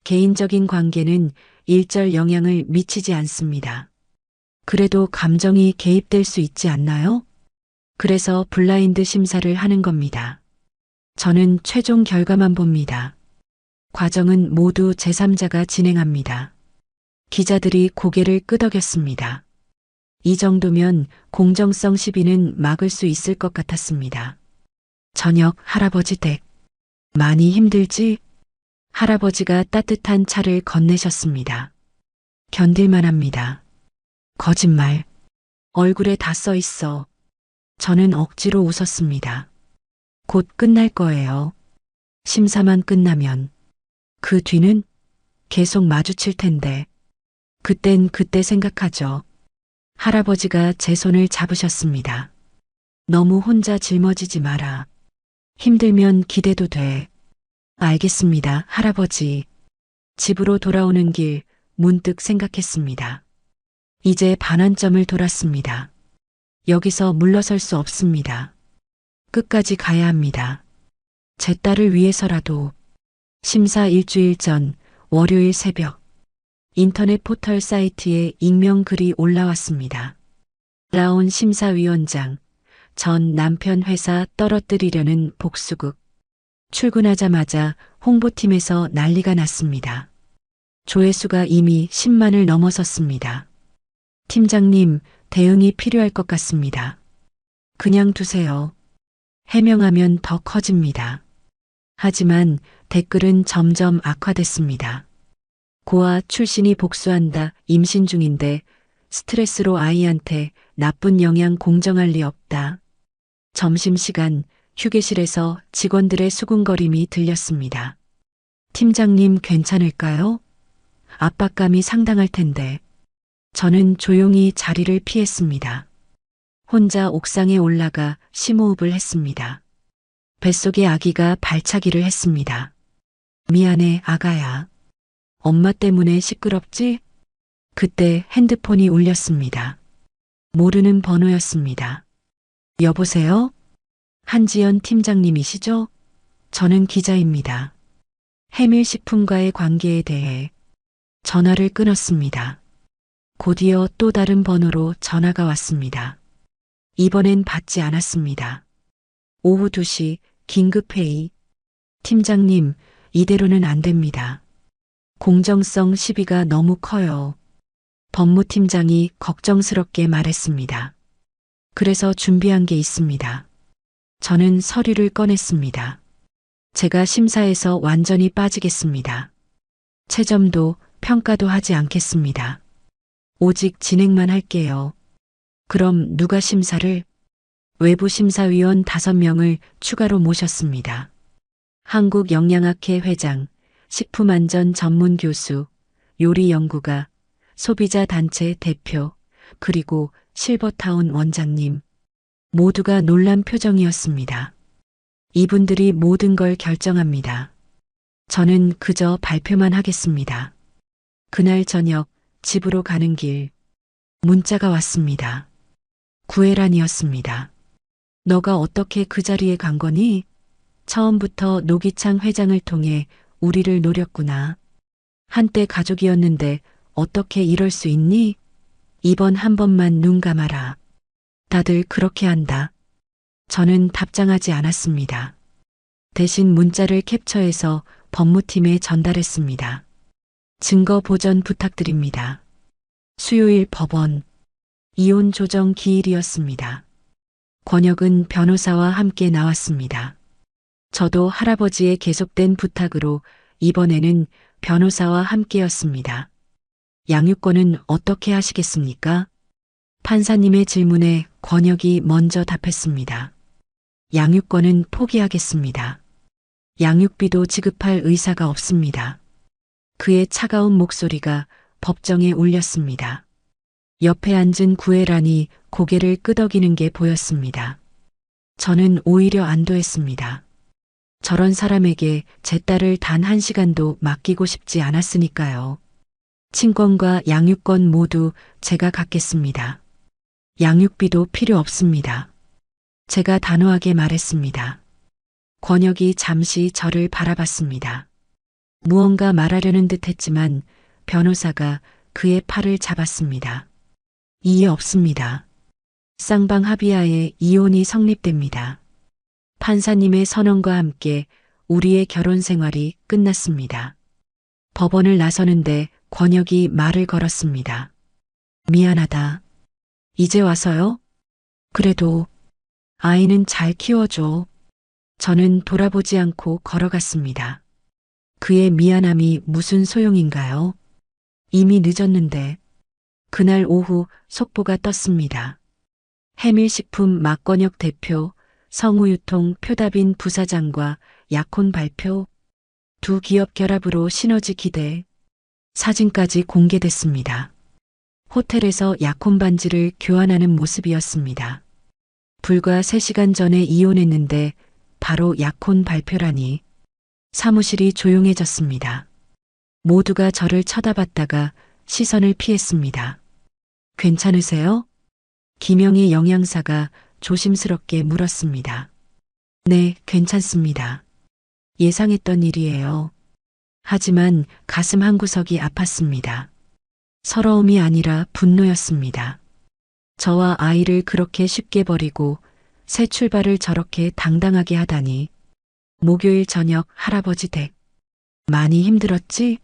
개인적인 관계는 일절 영향을 미치지 않습니다. 그래도 감정이 개입될 수 있지 않나요? 그래서 블라인드 심사를 하는 겁니다. 저는 최종 결과만 봅니다. 과정은 모두 제3자가 진행합니다. 기자들이 고개를 끄덕였습니다. 이 정도면 공정성 시비는 막을 수 있을 것 같았습니다. 저녁 할아버지 댁. 많이 힘들지? 할아버지가 따뜻한 차를 건네셨습니다. 견딜만 합니다. 거짓말. 얼굴에 다 써 있어. 저는 억지로 웃었습니다. 곧 끝날 거예요. 심사만 끝나면. 그 뒤는 계속 마주칠 텐데. 그땐 그때 생각하죠. 할아버지가 제 손을 잡으셨습니다. 너무 혼자 짊어지지 마라. 힘들면 기대도 돼. 알겠습니다, 할아버지. 집으로 돌아오는 길 문득 생각했습니다. 이제 반환점을 돌았습니다. 여기서 물러설 수 없습니다. 끝까지 가야 합니다. 제 딸을 위해서라도. 심사 일주일 전 월요일 새벽 인터넷 포털 사이트에 익명 글이 올라왔습니다. 라온 심사위원장, 전 남편 회사 떨어뜨리려는 복수극. 출근하자마자 홍보팀에서 난리가 났습니다. 조회수가 이미 10만을 넘어섰습니다. 팀장님, 대응이 필요할 것 같습니다. 그냥 두세요. 해명하면 더 커집니다. 하지만 댓글은 점점 악화됐습니다. 고아 출신이 복수한다, 임신 중인데 스트레스로 아이한테 나쁜 영향 공정할 리 없다. 점심시간 휴게실에서 직원들의 수군거림이 들렸습니다. 팀장님 괜찮을까요? 압박감이 상당할 텐데. 저는 조용히 자리를 피했습니다. 혼자 옥상에 올라가 심호흡을 했습니다. 뱃속의 아기가 발차기를 했습니다. 미안해, 아가야. 엄마 때문에 시끄럽지? 그때 핸드폰이 울렸습니다. 모르는 번호였습니다. 여보세요? 한지연 팀장님이시죠? 저는 기자입니다. 해밀식품과의 관계에 대해 전화를 끊었습니다. 곧이어 또 다른 번호로 전화가 왔습니다. 이번엔 받지 않았습니다. 오후 2시 긴급회의. 팀장님, 이대로는 안 됩니다. 공정성 시비가 너무 커요. 법무팀장이 걱정스럽게 말했습니다. 그래서 준비한 게 있습니다. 저는 서류를 꺼냈습니다. 제가 심사에서 완전히 빠지겠습니다. 채점도 평가도 하지 않겠습니다. 오직 진행만 할게요. 그럼 누가 심사를? 외부 심사위원 5명을 추가로 모셨습니다. 한국영양학회 회장, 식품안전 전문 교수, 요리연구가, 소비자단체 대표, 그리고 실버타운 원장님. 모두가 놀란 표정이었습니다. 이분들이 모든 걸 결정합니다. 저는 그저 발표만 하겠습니다. 그날 저녁 집으로 가는 길 문자가 왔습니다. 구애란이었습니다. 너가 어떻게 그 자리에 간 거니? 처음부터 노기창 회장을 통해 우리를 노렸구나. 한때 가족이었는데 어떻게 이럴 수 있니? 이번 한 번만 눈 감아라. 다들 그렇게 한다. 저는 답장하지 않았습니다. 대신 문자를 캡처해서 법무팀에 전달했습니다. 증거 보전 부탁드립니다. 수요일 법원. 이혼 조정 기일이었습니다. 권혁은 변호사와 함께 나왔습니다. 저도 할아버지의 계속된 부탁으로 이번에는 변호사와 함께였습니다. 양육권은 어떻게 하시겠습니까? 판사님의 질문에 권혁이 먼저 답했습니다. 양육권은 포기하겠습니다. 양육비도 지급할 의사가 없습니다. 그의 차가운 목소리가 법정에 울렸습니다. 옆에 앉은 구애란이 고개를 끄덕이는 게 보였습니다. 저는 오히려 안도했습니다. 저런 사람에게 제 딸을 단 1시간도 맡기고 싶지 않았으니까요. 친권과 양육권 모두 제가 갖겠습니다. 양육비도 필요 없습니다. 제가 단호하게 말했습니다. 권혁이 잠시 저를 바라봤습니다. 무언가 말하려는 듯 했지만 변호사가 그의 팔을 잡았습니다. 이해 없습니다. 쌍방 합의하에 이혼이 성립됩니다. 판사님의 선언과 함께 우리의 결혼 생활이 끝났습니다. 법원을 나서는데 권혁이 말을 걸었습니다. 미안하다. 이제 와서요? 그래도 아이는 잘 키워줘. 저는 돌아보지 않고 걸어갔습니다. 그의 미안함이 무슨 소용인가요? 이미 늦었는데. 그날 오후 속보가 떴습니다. 해밀식품 막권혁 대표, 성우유통 표답인 부사장과 약혼 발표. 두 기업 결합으로 시너지 기대. 사진까지 공개됐습니다. 호텔에서 약혼 반지를 교환하는 모습이었습니다. 불과 3시간 전에 이혼했는데 바로 약혼 발표라니. 사무실이 조용해졌습니다. 모두가 저를 쳐다봤다가 시선을 피했습니다. 괜찮으세요? 김영희 영양사가 조심스럽게 물었습니다. 네, 괜찮습니다. 예상했던 일이에요. 하지만 가슴 한구석이 아팠습니다. 서러움이 아니라 분노였습니다. 저와 아이를 그렇게 쉽게 버리고 새 출발을 저렇게 당당하게 하다니. 목요일 저녁 할아버지 댁. 많이 힘들었지?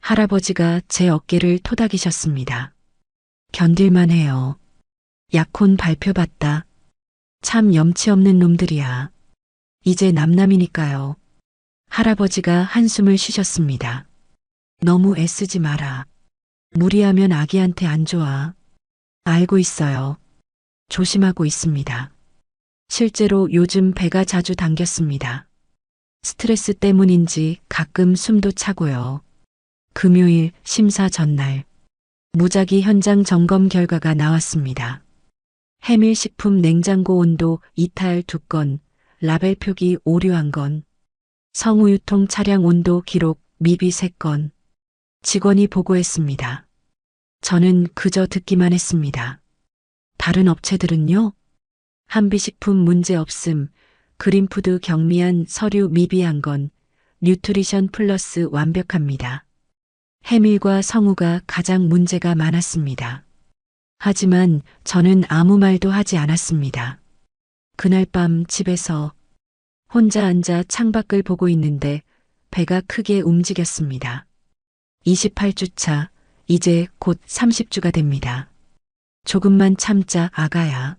할아버지가 제 어깨를 토닥이셨습니다. 견딜만 해요. 약혼 발표받다. 참 염치 없는 놈들이야. 이제 남남이니까요. 할아버지가 한숨을 쉬셨습니다. 너무 애쓰지 마라. 무리하면 아기한테 안 좋아. 알고 있어요. 조심하고 있습니다. 실제로 요즘 배가 자주 당겼습니다. 스트레스 때문인지 가끔 숨도 차고요. 금요일 심사 전날. 무작위 현장 점검 결과가 나왔습니다. 해밀식품 냉장고 온도 이탈 2건, 라벨 표기 오류 1건, 성우유통 차량 온도 기록 미비 3건. 직원이 보고했습니다. 저는 그저 듣기만 했습니다. 다른 업체들은요? 한비식품 문제 없음, 그린푸드 경미한, 서류 미비한 건, 뉴트리션 플러스 완벽합니다. 해밀과 성우가 가장 문제가 많았습니다. 하지만 저는 아무 말도 하지 않았습니다. 그날 밤 집에서 혼자 앉아 창밖을 보고 있는데 배가 크게 움직였습니다. 28주차, 이제 곧 30주가 됩니다. 조금만 참자, 아가야.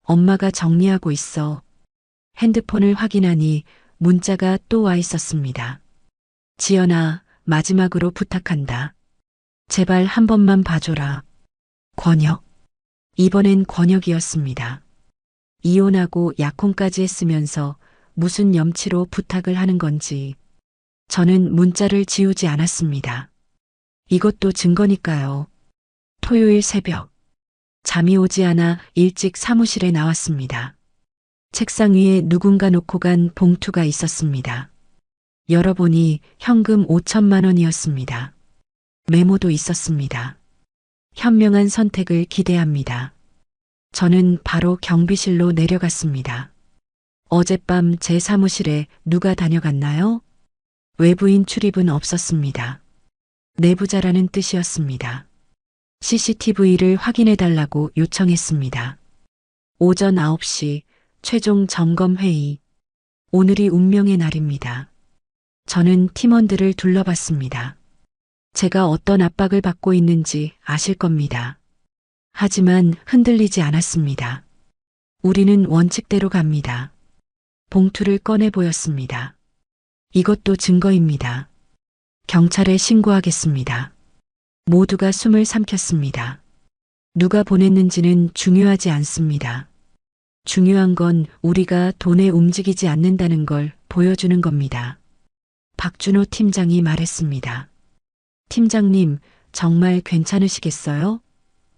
엄마가 정리하고 있어. 핸드폰을 확인하니 문자가 또 와 있었습니다. 지연아, 마지막으로 부탁한다. 제발 한 번만 봐줘라. 권혁. 이번엔 권혁이었습니다. 이혼하고 약혼까지 했으면서 무슨 염치로 부탁을 하는 건지. 저는 문자를 지우지 않았습니다. 이것도 증거니까요. 토요일 새벽. 잠이 오지 않아 일찍 사무실에 나왔습니다. 책상 위에 누군가 놓고 간 봉투가 있었습니다. 열어보니 현금 5천만 원이었습니다. 메모도 있었습니다. 현명한 선택을 기대합니다. 저는 바로 경비실로 내려갔습니다. 어젯밤 제 사무실에 누가 다녀갔나요? 외부인 출입은 없었습니다. 내부자라는 뜻이었습니다. CCTV를 확인해달라고 요청했습니다. 오전 9시 최종 점검 회의. 오늘이 운명의 날입니다. 저는 팀원들을 둘러봤습니다. 제가 어떤 압박을 받고 있는지 아실 겁니다. 하지만 흔들리지 않았습니다. 우리는 원칙대로 갑니다. 봉투를 꺼내 보였습니다. 이것도 증거입니다. 경찰에 신고하겠습니다. 모두가 숨을 삼켰습니다. 누가 보냈는지는 중요하지 않습니다. 중요한 건 우리가 돈에 움직이지 않는다는 걸 보여주는 겁니다. 박준호 팀장이 말했습니다. 팀장님, 정말 괜찮으시겠어요?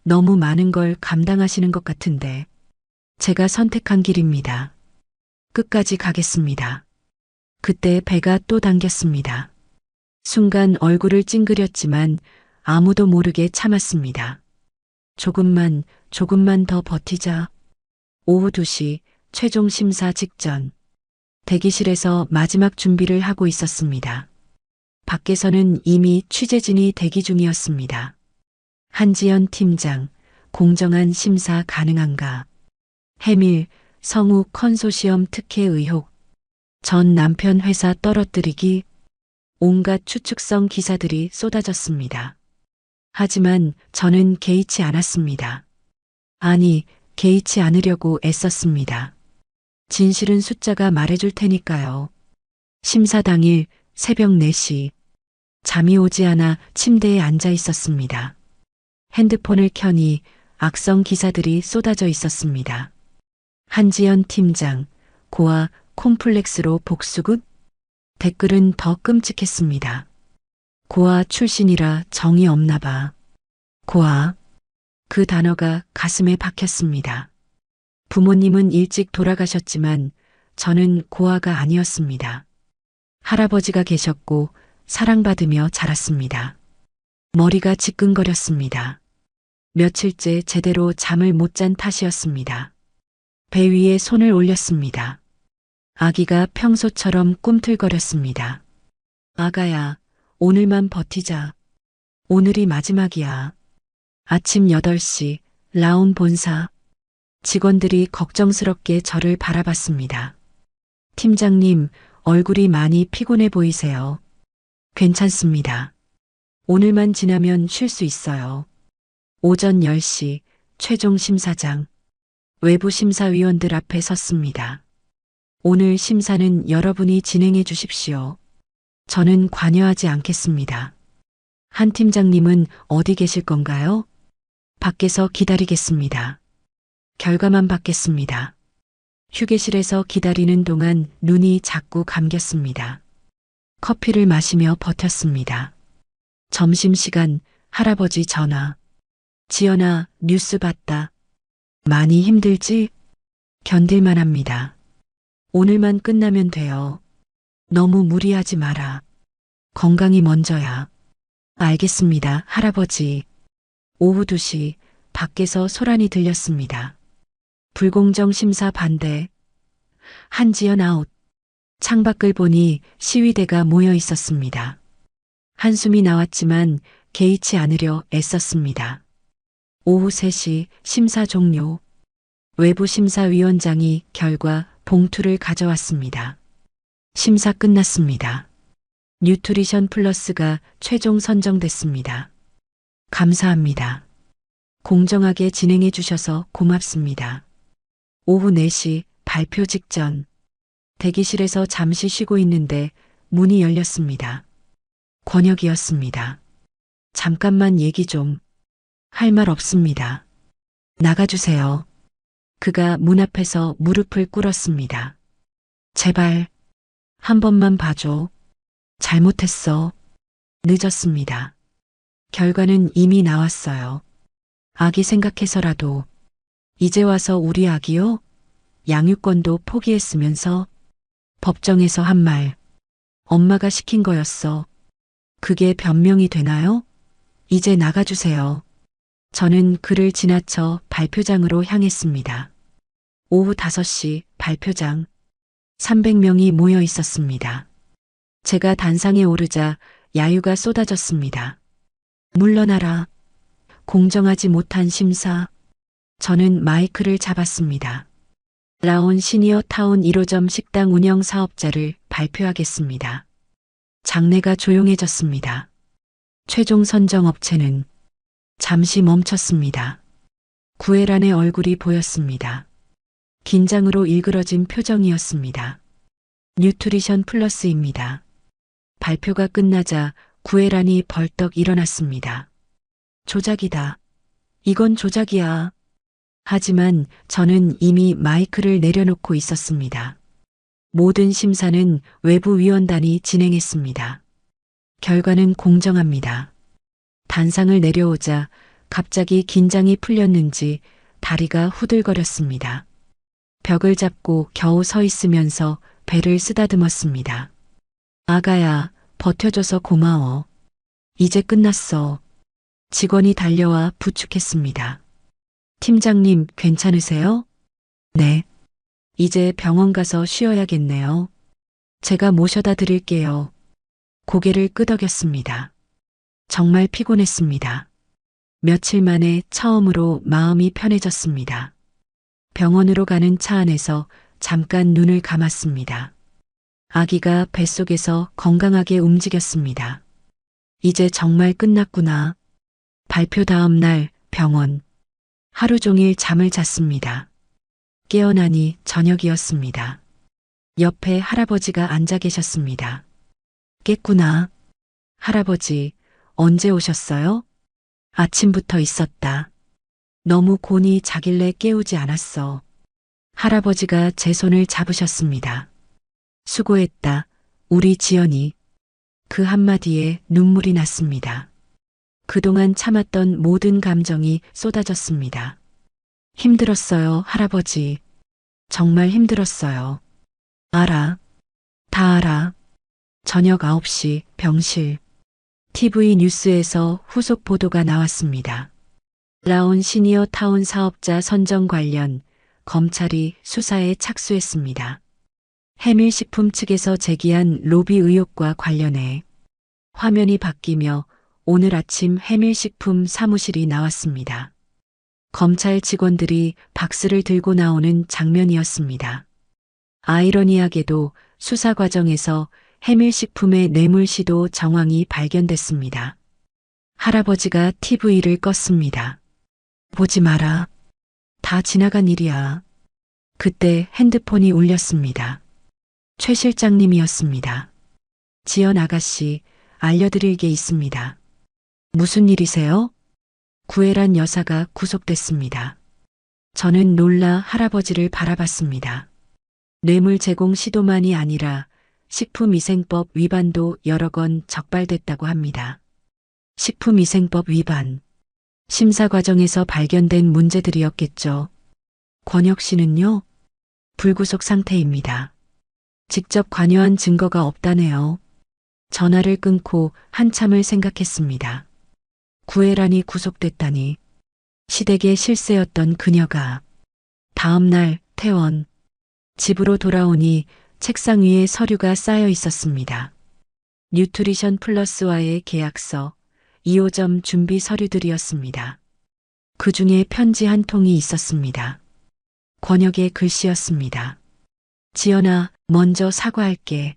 너무 많은 걸 감당하시는 것 같은데. 제가 선택한 길입니다. 끝까지 가겠습니다. 그때 배가 또 당겼습니다. 순간 얼굴을 찡그렸지만 아무도 모르게 참았습니다. 조금만 더 버티자. 오후 2시 최종 심사 직전. 대기실에서 마지막 준비를 하고 있었습니다. 밖에서는 이미 취재진이 대기 중이었습니다. 한지연 팀장, 공정한 심사 가능한가? 해밀, 성우 컨소시엄 특혜 의혹. 전 남편 회사 떨어뜨리기. 온갖 추측성 기사들이 쏟아졌습니다. 하지만 저는 개의치 않았습니다. 아니, 개의치 않으려고 애썼습니다. 진실은 숫자가 말해줄 테니까요. 심사 당일 새벽 4시. 잠이 오지 않아 침대에 앉아 있었습니다. 핸드폰을 켜니 악성 기사들이 쏟아져 있었습니다. 한지연 팀장, 고아 콤플렉스로 복수극? 댓글은 더 끔찍했습니다. 고아 출신이라 정이 없나 봐. 고아. 그 단어가 가슴에 박혔습니다. 부모님은 일찍 돌아가셨지만 저는 고아가 아니었습니다. 할아버지가 계셨고 사랑받으며 자랐습니다. 머리가 지끈거렸습니다. 며칠째 제대로 잠을 못 잔 탓이었습니다. 배 위에 손을 올렸습니다. 아기가 평소처럼 꿈틀거렸습니다. 아가야, 오늘만 버티자. 오늘이 마지막이야. 아침 8시, 라온 본사. 직원들이 걱정스럽게 저를 바라봤습니다. 팀장님, 얼굴이 많이 피곤해 보이세요. 괜찮습니다. 오늘만 지나면 쉴 수 있어요. 오전 10시, 최종 심사장. 외부 심사위원들 앞에 섰습니다. 오늘 심사는 여러분이 진행해 주십시오. 저는 관여하지 않겠습니다. 한 팀장님은 어디 계실 건가요? 밖에서 기다리겠습니다. 결과만 받겠습니다. 휴게실에서 기다리는 동안 눈이 자꾸 감겼습니다. 커피를 마시며 버텼습니다. 점심시간 할아버지 전화. 지연아, 뉴스 봤다. 많이 힘들지? 견딜만 합니다. 오늘만 끝나면 돼요. 너무 무리하지 마라. 건강이 먼저야. 알겠습니다, 할아버지. 오후 2시 밖에서 소란이 들렸습니다. 불공정 심사 반대. 한지연 아웃. 창밖을 보니 시위대가 모여 있었습니다. 한숨이 나왔지만 개의치 않으려 애썼습니다. 오후 3시 심사 종료. 외부 심사위원장이 결과 봉투를 가져왔습니다. 심사 끝났습니다. 뉴트리션 플러스가 최종 선정됐습니다. 감사합니다. 공정하게 진행해 주셔서 고맙습니다. 오후 4시 발표 직전. 대기실에서 잠시 쉬고 있는데 문이 열렸습니다. 권혁이었습니다. 잠깐만 얘기 좀. 할 말 없습니다. 나가주세요. 그가 문 앞에서 무릎을 꿇었습니다. 제발, 한 번만 봐줘. 잘못했어. 늦었습니다. 결과는 이미 나왔어요. 아기 생각해서라도. 이제 와서 우리 아기요? 양육권도 포기했으면서 법정에서 한 말. 엄마가 시킨 거였어. 그게 변명이 되나요? 이제 나가주세요. 저는 그를 지나쳐 발표장으로 향했습니다. 오후 5시 발표장. 300명이 모여 있었습니다. 제가 단상에 오르자 야유가 쏟아졌습니다. 물러나라. 공정하지 못한 심사. 저는 마이크를 잡았습니다. 라온 시니어 타운 1호점 식당 운영 사업자를 발표하겠습니다. 장내가 조용해졌습니다. 최종 선정 업체는 잠시 멈췄습니다. 구애란의 얼굴이 보였습니다. 긴장으로 일그러진 표정이었습니다. 뉴트리션 플러스입니다. 발표가 끝나자 구애란이 벌떡 일어났습니다. 조작이다. 이건 조작이야. 하지만 저는 이미 마이크를 내려놓고 있었습니다. 모든 심사는 외부 위원단이 진행했습니다. 결과는 공정합니다. 단상을 내려오자 갑자기 긴장이 풀렸는지 다리가 후들거렸습니다. 벽을 잡고 겨우 서 있으면서 배를 쓰다듬었습니다. 아가야, 버텨줘서 고마워. 이제 끝났어. 직원이 달려와 부축했습니다. 팀장님, 괜찮으세요? 네. 이제 병원 가서 쉬어야겠네요. 제가 모셔다 드릴게요. 고개를 끄덕였습니다. 정말 피곤했습니다. 며칠 만에 처음으로 마음이 편해졌습니다. 병원으로 가는 차 안에서 잠깐 눈을 감았습니다. 아기가 뱃속에서 건강하게 움직였습니다. 이제 정말 끝났구나. 발표 다음 날 병원. 하루 종일 잠을 잤습니다. 깨어나니 저녁이었습니다. 옆에 할아버지가 앉아 계셨습니다. 깼구나. 할아버지, 언제 오셨어요? 아침부터 있었다. 너무 곤히 자길래 깨우지 않았어. 할아버지가 제 손을 잡으셨습니다. 수고했다, 우리 지연이. 그 한마디에 눈물이 났습니다. 그동안 참았던 모든 감정이 쏟아졌습니다. 힘들었어요, 할아버지. 정말 힘들었어요. 알아. 다 알아. 저녁 9시 병실. TV 뉴스에서 후속 보도가 나왔습니다. 라온 시니어 타운 사업자 선정 관련 검찰이 수사에 착수했습니다. 해밀식품 측에서 제기한 로비 의혹과 관련해 화면이 바뀌며 오늘 아침 해밀식품 사무실이 나왔습니다. 검찰 직원들이 박스를 들고 나오는 장면이었습니다. 아이러니하게도 수사 과정에서 해밀식품의 뇌물시도 정황이 발견됐습니다. 할아버지가 TV를 껐습니다. 보지 마라. 다 지나간 일이야. 그때 핸드폰이 울렸습니다. 최 실장님이었습니다. 지연 아가씨, 알려드릴 게 있습니다. 무슨 일이세요? 구애란 여사가 구속됐습니다. 저는 놀라 할아버지를 바라봤습니다. 뇌물 제공 시도만이 아니라 식품위생법 위반도 여러 건 적발됐다고 합니다. 식품위생법 위반. 심사 과정에서 발견된 문제들이었겠죠. 권혁 씨는요? 불구속 상태입니다. 직접 관여한 증거가 없다네요. 전화를 끊고 한참을 생각했습니다. 구애란이 구속됐다니. 시댁의 실세였던 그녀가 다음 날 퇴원, 집으로 돌아오니 책상 위에 서류가 쌓여 있었습니다. 뉴트리션 플러스와의 계약서, 2호점 준비 서류들이었습니다. 그 중에 편지 한 통이 있었습니다. 권역의 글씨였습니다. 지연아, 먼저 사과할게.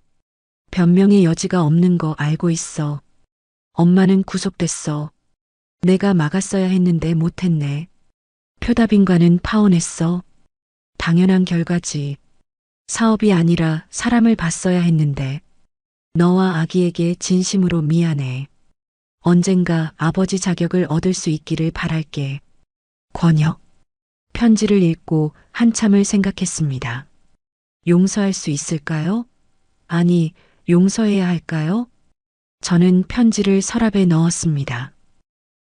변명의 여지가 없는 거 알고 있어. 엄마는 구속됐어. 내가 막았어야 했는데 못했네. 표답인과는 파혼했어. 당연한 결과지. 사업이 아니라 사람을 봤어야 했는데. 너와 아기에게 진심으로 미안해. 언젠가 아버지 자격을 얻을 수 있기를 바랄게. 권역. 편지를 읽고 한참을 생각했습니다. 용서할 수 있을까요? 아니, 용서해야 할까요? 저는 편지를 서랍에 넣었습니다.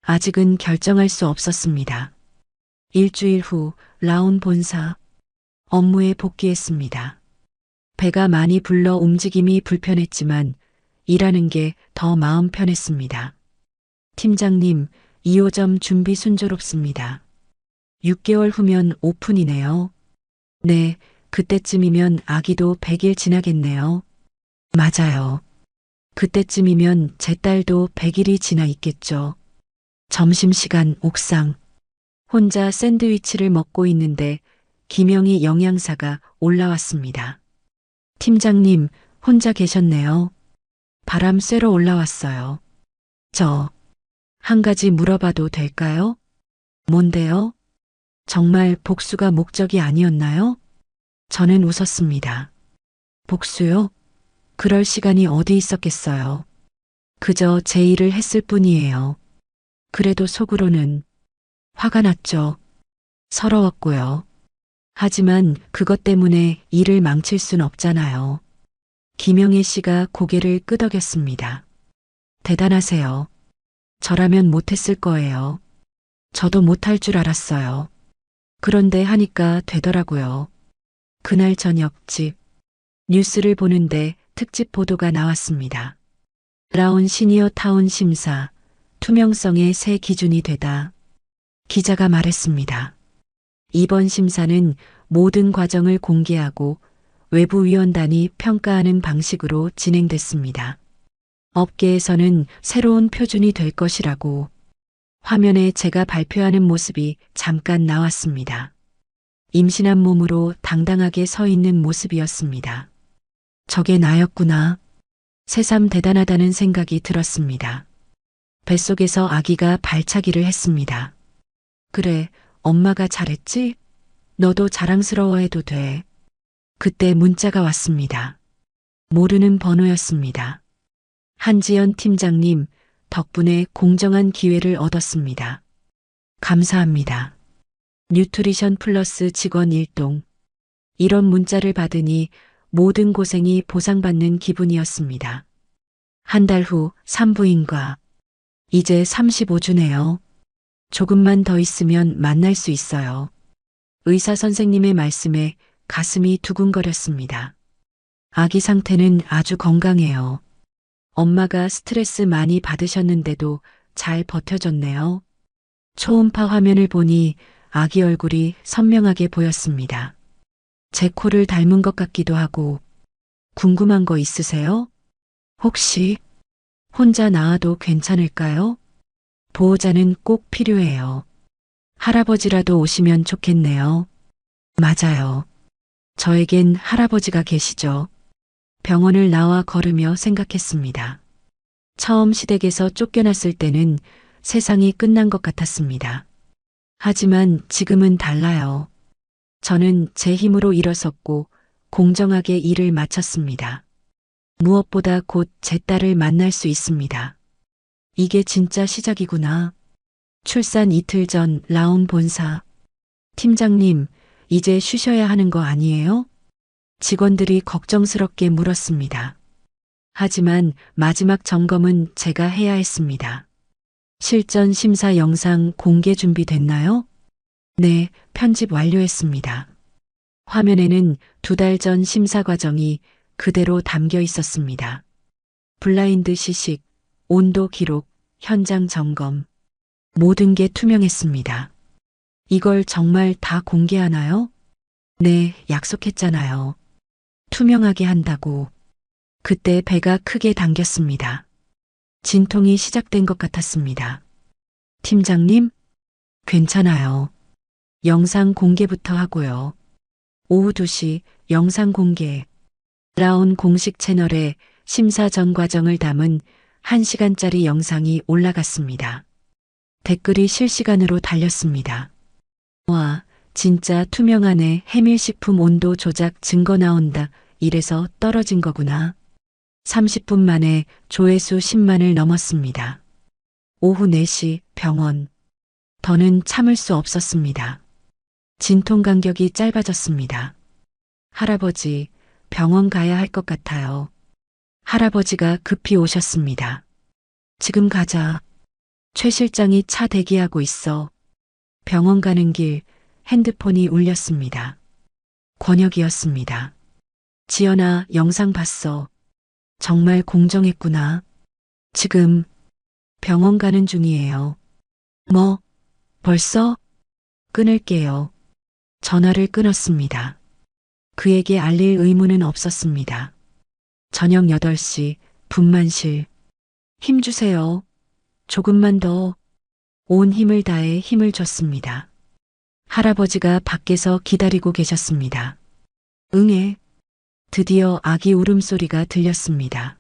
아직은 결정할 수 없었습니다. 일주일 후 라온 본사 업무에 복귀했습니다. 배가 많이 불러 움직임이 불편했지만 일하는 게 더 마음 편했습니다. 팀장님, 2호점 준비 순조롭습니다. 6개월 후면 오픈이네요. 네, 그때쯤이면 아기도 100일 지나겠네요. 맞아요. 그때쯤이면 제 딸도 100일이 지나 있겠죠. 점심시간 옥상. 혼자 샌드위치를 먹고 있는데 김영희 영양사가 올라왔습니다. 팀장님, 혼자 계셨네요. 바람 쐬러 올라왔어요. 한 가지 물어봐도 될까요? 뭔데요? 정말 복수가 목적이 아니었나요? 저는 웃었습니다. 복수요? 그럴 시간이 어디 있었겠어요. 그저 제 일을 했을 뿐이에요. 그래도 속으로는 화가 났죠. 서러웠고요. 하지만 그것 때문에 일을 망칠 순 없잖아요. 김영애 씨가 고개를 끄덕였습니다. 대단하세요. 저라면 못했을 거예요. 저도 못할 줄 알았어요. 그런데 하니까 되더라고요. 그날 저녁 집 뉴스를 보는데 특집 보도가 나왔습니다. 라온 시니어 타운 심사, 투명성의 새 기준이 되다. 기자가 말했습니다. 이번 심사는 모든 과정을 공개하고 외부 위원단이 평가하는 방식으로 진행됐습니다. 업계에서는 새로운 표준이 될 것이라고. 화면에 제가 발표하는 모습이 잠깐 나왔습니다. 임신한 몸으로 당당하게 서 있는 모습이었습니다. 저게 나였구나. 새삼 대단하다는 생각이 들었습니다. 뱃속에서 아기가 발차기를 했습니다. 그래, 엄마가 잘했지? 너도 자랑스러워해도 돼. 그때 문자가 왔습니다. 모르는 번호였습니다. 한지연 팀장님, 덕분에 공정한 기회를 얻었습니다. 감사합니다. 뉴트리션 플러스 직원 일동. 이런 문자를 받으니 모든 고생이 보상받는 기분이었습니다. 한 달 후 산부인과. 이제 35주네요. 조금만 더 있으면 만날 수 있어요. 의사 선생님의 말씀에 가슴이 두근거렸습니다. 아기 상태는 아주 건강해요. 엄마가 스트레스 많이 받으셨는데도 잘 버텨줬네요. 초음파 화면을 보니 아기 얼굴이 선명하게 보였습니다. 제 코를 닮은 것 같기도 하고. 궁금한 거 있으세요? 혹시 혼자 낳아도 괜찮을까요? 보호자는 꼭 필요해요. 할아버지라도 오시면 좋겠네요. 맞아요. 저에겐 할아버지가 계시죠. 병원을 나와 걸으며 생각했습니다. 처음 시댁에서 쫓겨났을 때는 세상이 끝난 것 같았습니다. 하지만 지금은 달라요. 저는 제 힘으로 일어섰고 공정하게 일을 마쳤습니다. 무엇보다 곧 제 딸을 만날 수 있습니다. 이게 진짜 시작이구나. 출산 이틀 전 라온 본사. 팀장님, 이제 쉬셔야 하는 거 아니에요? 직원들이 걱정스럽게 물었습니다. 하지만 마지막 점검은 제가 해야 했습니다. 실전 심사 영상 공개 준비됐나요? 네, 편집 완료했습니다. 화면에는 2달 전 심사 과정이 그대로 담겨 있었습니다. 블라인드 시식, 온도 기록, 현장 점검. 모든 게 투명했습니다. 이걸 정말 다 공개하나요? 네, 약속했잖아요. 투명하게 한다고. 그때 배가 크게 당겼습니다. 진통이 시작된 것 같았습니다. 팀장님, 괜찮아요. 영상 공개부터 하고요. 오후 2시 영상 공개. 라온 공식 채널에 심사 전 과정을 담은 1시간짜리 영상이 올라갔습니다. 댓글이 실시간으로 달렸습니다. 와, 진짜 투명하네. 해밀식품 온도 조작 증거 나온다. 이래서 떨어진 거구나. 30분 만에 조회수 10만을 넘었습니다. 오후 4시 병원. 더는 참을 수 없었습니다. 진통 간격이 짧아졌습니다. 할아버지, 병원 가야 할 것 같아요. 할아버지가 급히 오셨습니다. 지금 가자. 최 실장이 차 대기하고 있어. 병원 가는 길 핸드폰이 울렸습니다. 권혁이었습니다. 지연아, 영상 봤어. 정말 공정했구나. 지금 병원 가는 중이에요. 뭐, 벌써? 끊을게요. 전화를 끊었습니다. 그에게 알릴 의무는 없었습니다. 저녁 8시 분만실. 힘주세요. 조금만 더. 온 힘을 다해 힘을 줬습니다. 할아버지가 밖에서 기다리고 계셨습니다. 응애. 드디어 아기 울음소리가 들렸습니다.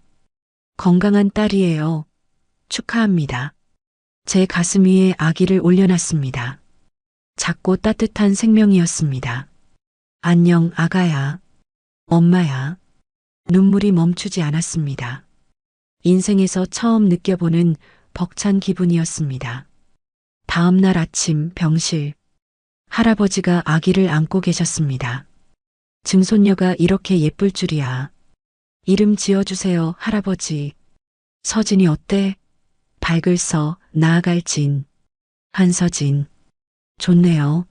건강한 딸이에요. 축하합니다. 제 가슴 위에 아기를 올려놨습니다. 작고 따뜻한 생명이었습니다. 안녕, 아가야. 엄마야. 눈물이 멈추지 않았습니다. 인생에서 처음 느껴보는 벅찬 기분이었습니다. 다음 날 아침 병실. 할아버지가 아기를 안고 계셨습니다. 증손녀가 이렇게 예쁠 줄이야. 이름 지어주세요, 할아버지. 서진이 어때? 밝을서, 나아갈 진. 한서진. 좋네요.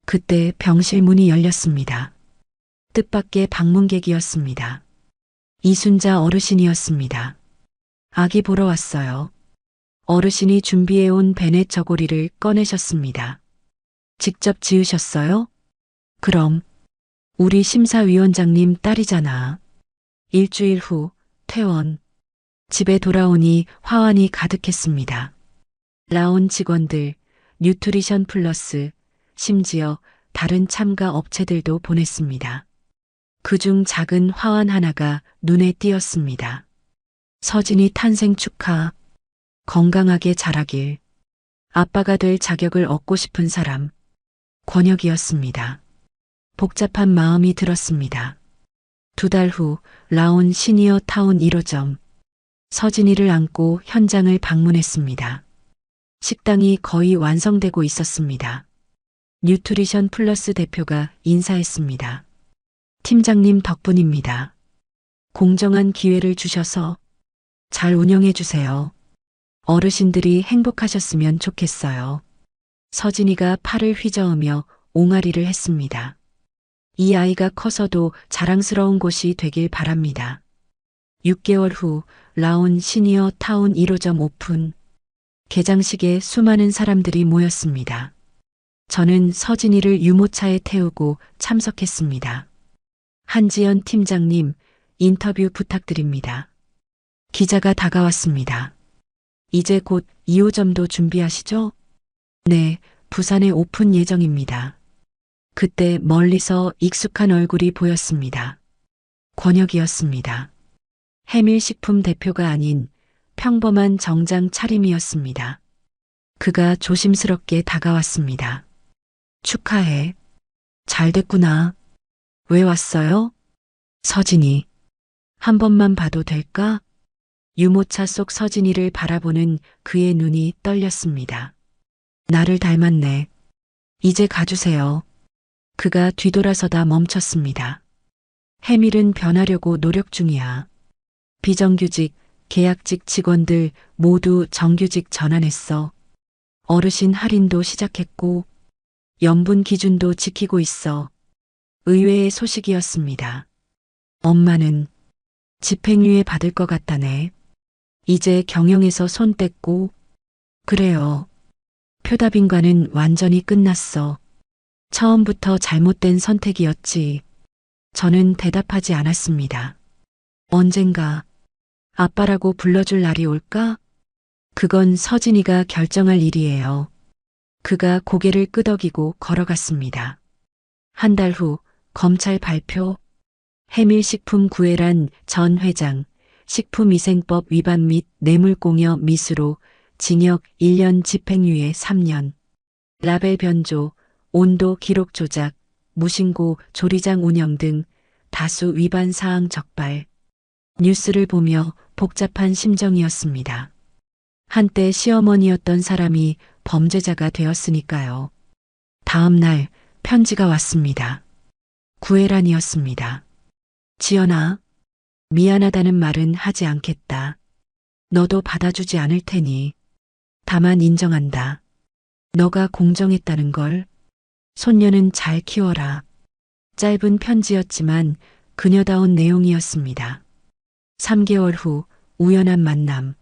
그때 병실 문이 열렸습니다. 뜻밖의 방문객이었습니다. 이순자 어르신이었습니다. 아기 보러 왔어요. 어르신이 준비해온 베넷 저고리를 꺼내셨습니다. 직접 지으셨어요? 그럼. 우리 심사위원장님 딸이잖아. 일주일 후 퇴원. 집에 돌아오니 화환이 가득했습니다. 라온 직원들, 뉴트리션 플러스, 심지어 다른 참가 업체들도 보냈습니다. 그중 작은 화환 하나가 눈에 띄었습니다. 서진이 탄생 축하. 건강하게 자라길. 아빠가 될 자격을 얻고 싶은 사람. 권혁이었습니다. 복잡한 마음이 들었습니다. 2달 후 라온 시니어 타운 1호점. 서진이를 안고 현장을 방문했습니다. 식당이 거의 완성되고 있었습니다. 뉴트리션 플러스 대표가 인사했습니다. 팀장님 덕분입니다. 공정한 기회를 주셔서 잘 운영해 주세요. 어르신들이 행복하셨으면 좋겠어요. 서진이가 팔을 휘저으며 옹알이를 했습니다. 이 아이가 커서도 자랑스러운 곳이 되길 바랍니다. 6개월 후 라온 시니어 타운 1호점 오픈. 개장식에 수많은 사람들이 모였습니다. 저는 서진이를 유모차에 태우고 참석했습니다. 한지연 팀장님, 인터뷰 부탁드립니다. 기자가 다가왔습니다. 이제 곧 2호점도 준비하시죠? 네, 부산에 오픈 예정입니다. 그때 멀리서 익숙한 얼굴이 보였습니다. 권혁이었습니다. 해밀식품 대표가 아닌 평범한 정장 차림이었습니다. 그가 조심스럽게 다가왔습니다. 축하해. 잘 됐구나. 왜 왔어요? 서진이. 한 번만 봐도 될까? 유모차 속 서진이를 바라보는 그의 눈이 떨렸습니다. 나를 닮았네. 이제 가주세요. 그가 뒤돌아서다 멈췄습니다. 해밀은 변하려고 노력 중이야. 비정규직, 계약직 직원들 모두 정규직 전환했어. 어르신 할인도 시작했고 연분 기준도 지키고 있어. 의외의 소식이었습니다. 엄마는 집행유예 받을 것 같다네. 이제 경영에서 손 뗐고. 그래요. 표다빈과는 완전히 끝났어. 처음부터 잘못된 선택이었지. 저는 대답하지 않았습니다. 언젠가 아빠라고 불러줄 날이 올까? 그건 서진이가 결정할 일이에요. 그가 고개를 끄덕이고 걸어갔습니다. 한 달 후 검찰 발표. 해밀식품 구애란 전 회장, 식품위생법 위반 및 뇌물공여 미수로 징역 1년 집행유예 3년. 라벨 변조, 온도 기록 조작, 무신고 조리장 운영 등 다수 위반 사항 적발. 뉴스를 보며 복잡한 심정이었습니다. 한때 시어머니였던 사람이 범죄자가 되었으니까요. 다음 날 편지가 왔습니다. 구애란이었습니다. 지연아, 미안하다는 말은 하지 않겠다. 너도 받아주지 않을 테니. 다만 인정한다. 너가 공정했다는 걸. 손녀는 잘 키워라. 짧은 편지였지만 그녀다운 내용이었습니다. 3개월 후 우연한 만남.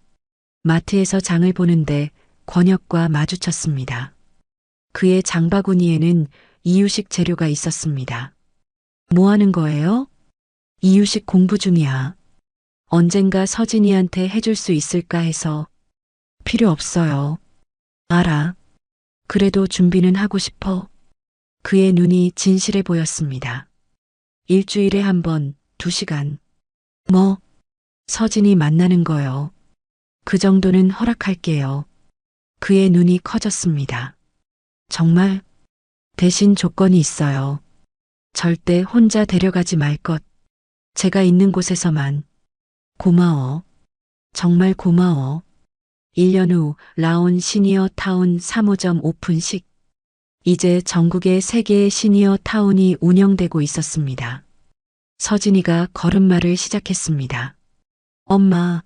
마트에서 장을 보는데 권혁과 마주쳤습니다. 그의 장바구니에는 이유식 재료가 있었습니다. 뭐 하는 거예요? 이유식 공부 중이야. 언젠가 서진이한테 해줄 수 있을까 해서. 필요 없어요. 알아. 그래도 준비는 하고 싶어. 그의 눈이 진실해 보였습니다. 일주일에 한 번, 2시간. 뭐? 서진이 만나는 거요. 그 정도는 허락할게요. 그의 눈이 커졌습니다. 정말? 대신 조건이 있어요. 절대 혼자 데려가지 말 것. 제가 있는 곳에서만. 고마워. 정말 고마워. 1년 후 라온 시니어 타운 3호점 오픈식. 이제 전국에 3개의 시니어 타운이 운영되고 있었습니다. 서진이가 걸음마를 시작했습니다. 엄마.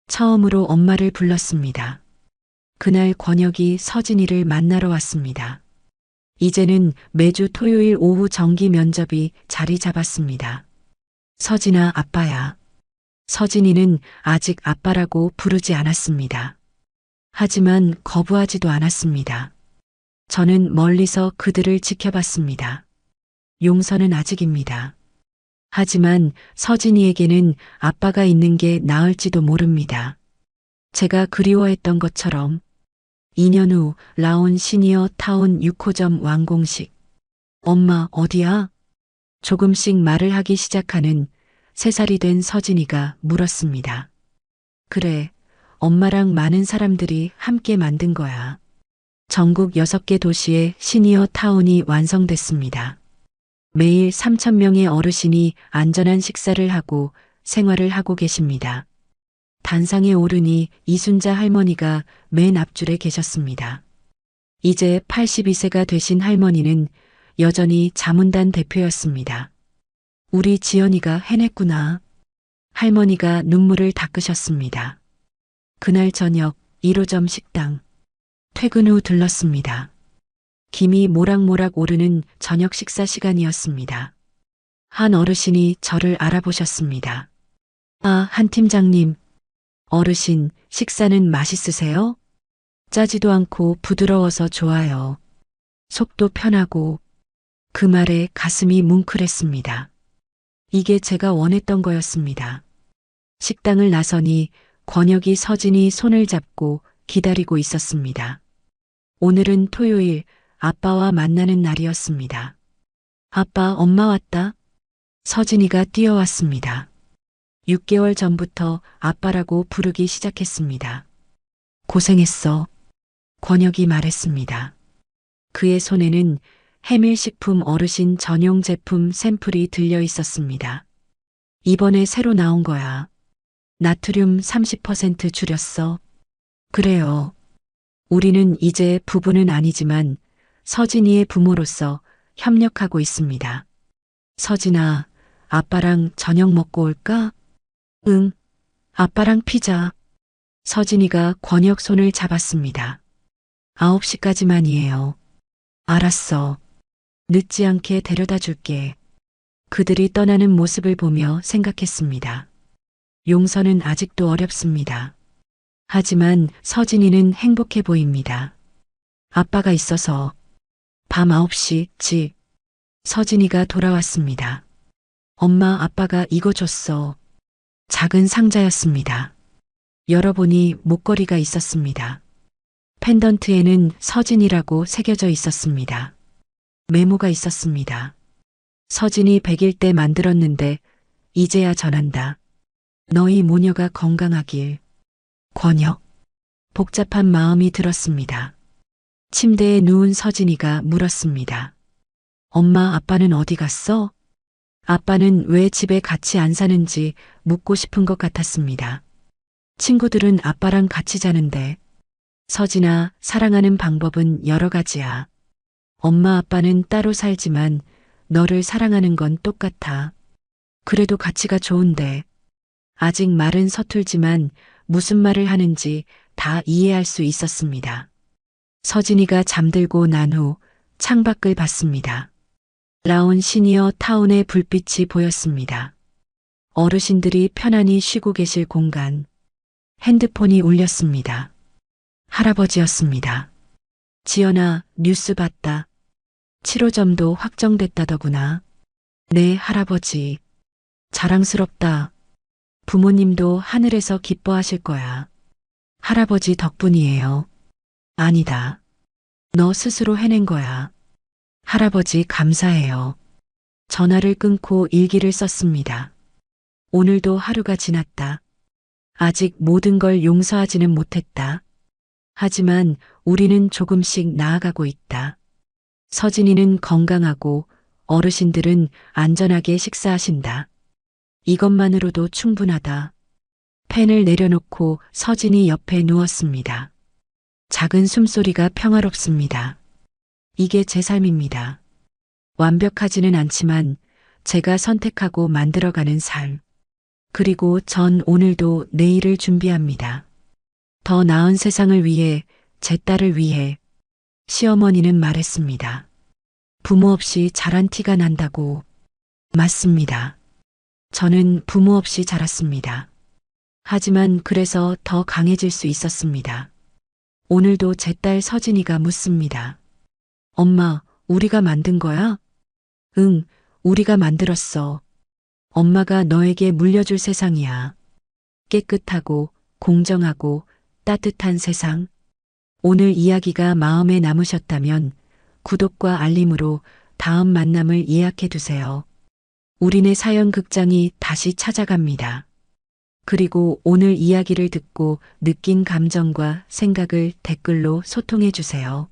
처음으로 엄마를 불렀습니다. 그날 권혁이 서진이를 만나러 왔습니다. 이제는 매주 토요일 오후 정기 면접이 자리 잡았습니다. 서진아, 아빠야. 서진이는 아직 아빠라고 부르지 않았습니다. 하지만 거부하지도 않았습니다. 저는 멀리서 그들을 지켜봤습니다. 용서는 아직입니다. 하지만 서진이에게는 아빠가 있는 게 나을지도 모릅니다. 제가 그리워했던 것처럼. 2년 후 라온 시니어 타운 6호점 완공식. 엄마, 어디야? 조금씩 말을 하기 시작하는 3살이 된 서진이가 물었습니다. 그래, 엄마랑 많은 사람들이 함께 만든 거야. 전국 6개 도시의 시니어 타운이 완성됐습니다. 매일 3,000명의 어르신이 안전한 식사를 하고 생활을 하고 계십니다. 단상에 오르니 이순자 할머니가 맨 앞줄에 계셨습니다. 이제 82세가 되신 할머니는 여전히 자문단 대표였습니다. 우리 지연이가 해냈구나. 할머니가 눈물을 닦으셨습니다. 그날 저녁 1호점 식당. 퇴근 후 들렀습니다. 김이 모락모락 오르는 저녁 식사 시간이었습니다. 한 어르신이 저를 알아보셨습니다. 아, 한 팀장님. 어르신, 식사는 맛있으세요? 짜지도 않고 부드러워서 좋아요. 속도 편하고. 그 말에 가슴이 뭉클했습니다. 이게 제가 원했던 거였습니다. 식당을 나서니 권혁이 서진이 손을 잡고 기다리고 있었습니다. 오늘은 토요일, 아빠와 만나는 날이었습니다. 아빠, 엄마 왔다. 서진이가 뛰어왔습니다. 6개월 전부터 아빠라고 부르기 시작했습니다. 고생했어. 권혁이 말했습니다. 그의 손에는 해밀식품 어르신 전용 제품 샘플이 들려 있었습니다. 이번에 새로 나온 거야. 나트륨 30% 줄였어. 그래요. 우리는 이제 부부는 아니지만 서진이의 부모로서 협력하고 있습니다. 서진아, 아빠랑 저녁 먹고 올까? 응, 아빠랑 피자. 서진이가 권혁 손을 잡았습니다. 9시까지만이에요. 알았어. 늦지 않게 데려다 줄게. 그들이 떠나는 모습을 보며 생각했습니다. 용서는 아직도 어렵습니다. 하지만 서진이는 행복해 보입니다. 아빠가 있어서. 밤 9시. 서진이가 돌아왔습니다. 엄마, 아빠가 이거 줬어. 작은 상자였습니다. 열어보니 목걸이가 있었습니다. 펜던트에는 서진이라고 새겨져 있었습니다. 메모가 있었습니다. 서진이 100일 때 만들었는데 이제야 전한다. 너희 모녀가 건강하길. 권역. 복잡한 마음이 들었습니다. 침대에 누운 서진이가 물었습니다. 엄마, 아빠는 어디 갔어? 아빠는 왜 집에 같이 안 사는지 묻고 싶은 것 같았습니다. 친구들은 아빠랑 같이 자는데. 서진아, 사랑하는 방법은 여러 가지야. 엄마, 아빠는 따로 살지만 너를 사랑하는 건 똑같아. 그래도 가치가 좋은데. 아직 말은 서툴지만 무슨 말을 하는지 다 이해할 수 있었습니다. 서진이가 잠들고 난 후 창밖을 봤습니다. 라온 시니어 타운의 불빛이 보였습니다. 어르신들이 편안히 쉬고 계실 공간. 핸드폰이 울렸습니다. 할아버지였습니다. 지연아, 뉴스 봤다. 치료점도 확정됐다더구나. 네, 할아버지. 자랑스럽다. 부모님도 하늘에서 기뻐하실 거야. 할아버지 덕분이에요. 아니다. 너 스스로 해낸 거야. 할아버지 감사해요. 전화를 끊고 일기를 썼습니다. 오늘도 하루가 지났다. 아직 모든 걸 용서하지는 못했다. 하지만 우리는 조금씩 나아가고 있다. 서진이는 건강하고 어르신들은 안전하게 식사하신다. 이것만으로도 충분하다. 펜을 내려놓고 서진이 옆에 누웠습니다. 작은 숨소리가 평화롭습니다. 이게 제 삶입니다. 완벽하지는 않지만 제가 선택하고 만들어가는 삶. 그리고 전 오늘도 내일을 준비합니다. 더 나은 세상을 위해, 제 딸을 위해. 시어머니는 말했습니다. 부모 없이 자란 티가 난다고. 맞습니다. 저는 부모 없이 자랐습니다. 하지만 그래서 더 강해질 수 있었습니다. 오늘도 제 딸 서진이가 묻습니다. 엄마, 우리가 만든 거야? 응, 우리가 만들었어. 엄마가 너에게 물려줄 세상이야. 깨끗하고 공정하고 따뜻한 세상. 오늘 이야기가 마음에 남으셨다면 구독과 알림으로 다음 만남을 예약해 두세요. 우리네 사연 극장이 다시 찾아갑니다. 그리고 오늘 이야기를 듣고 느낀 감정과 생각을 댓글로 소통해 주세요.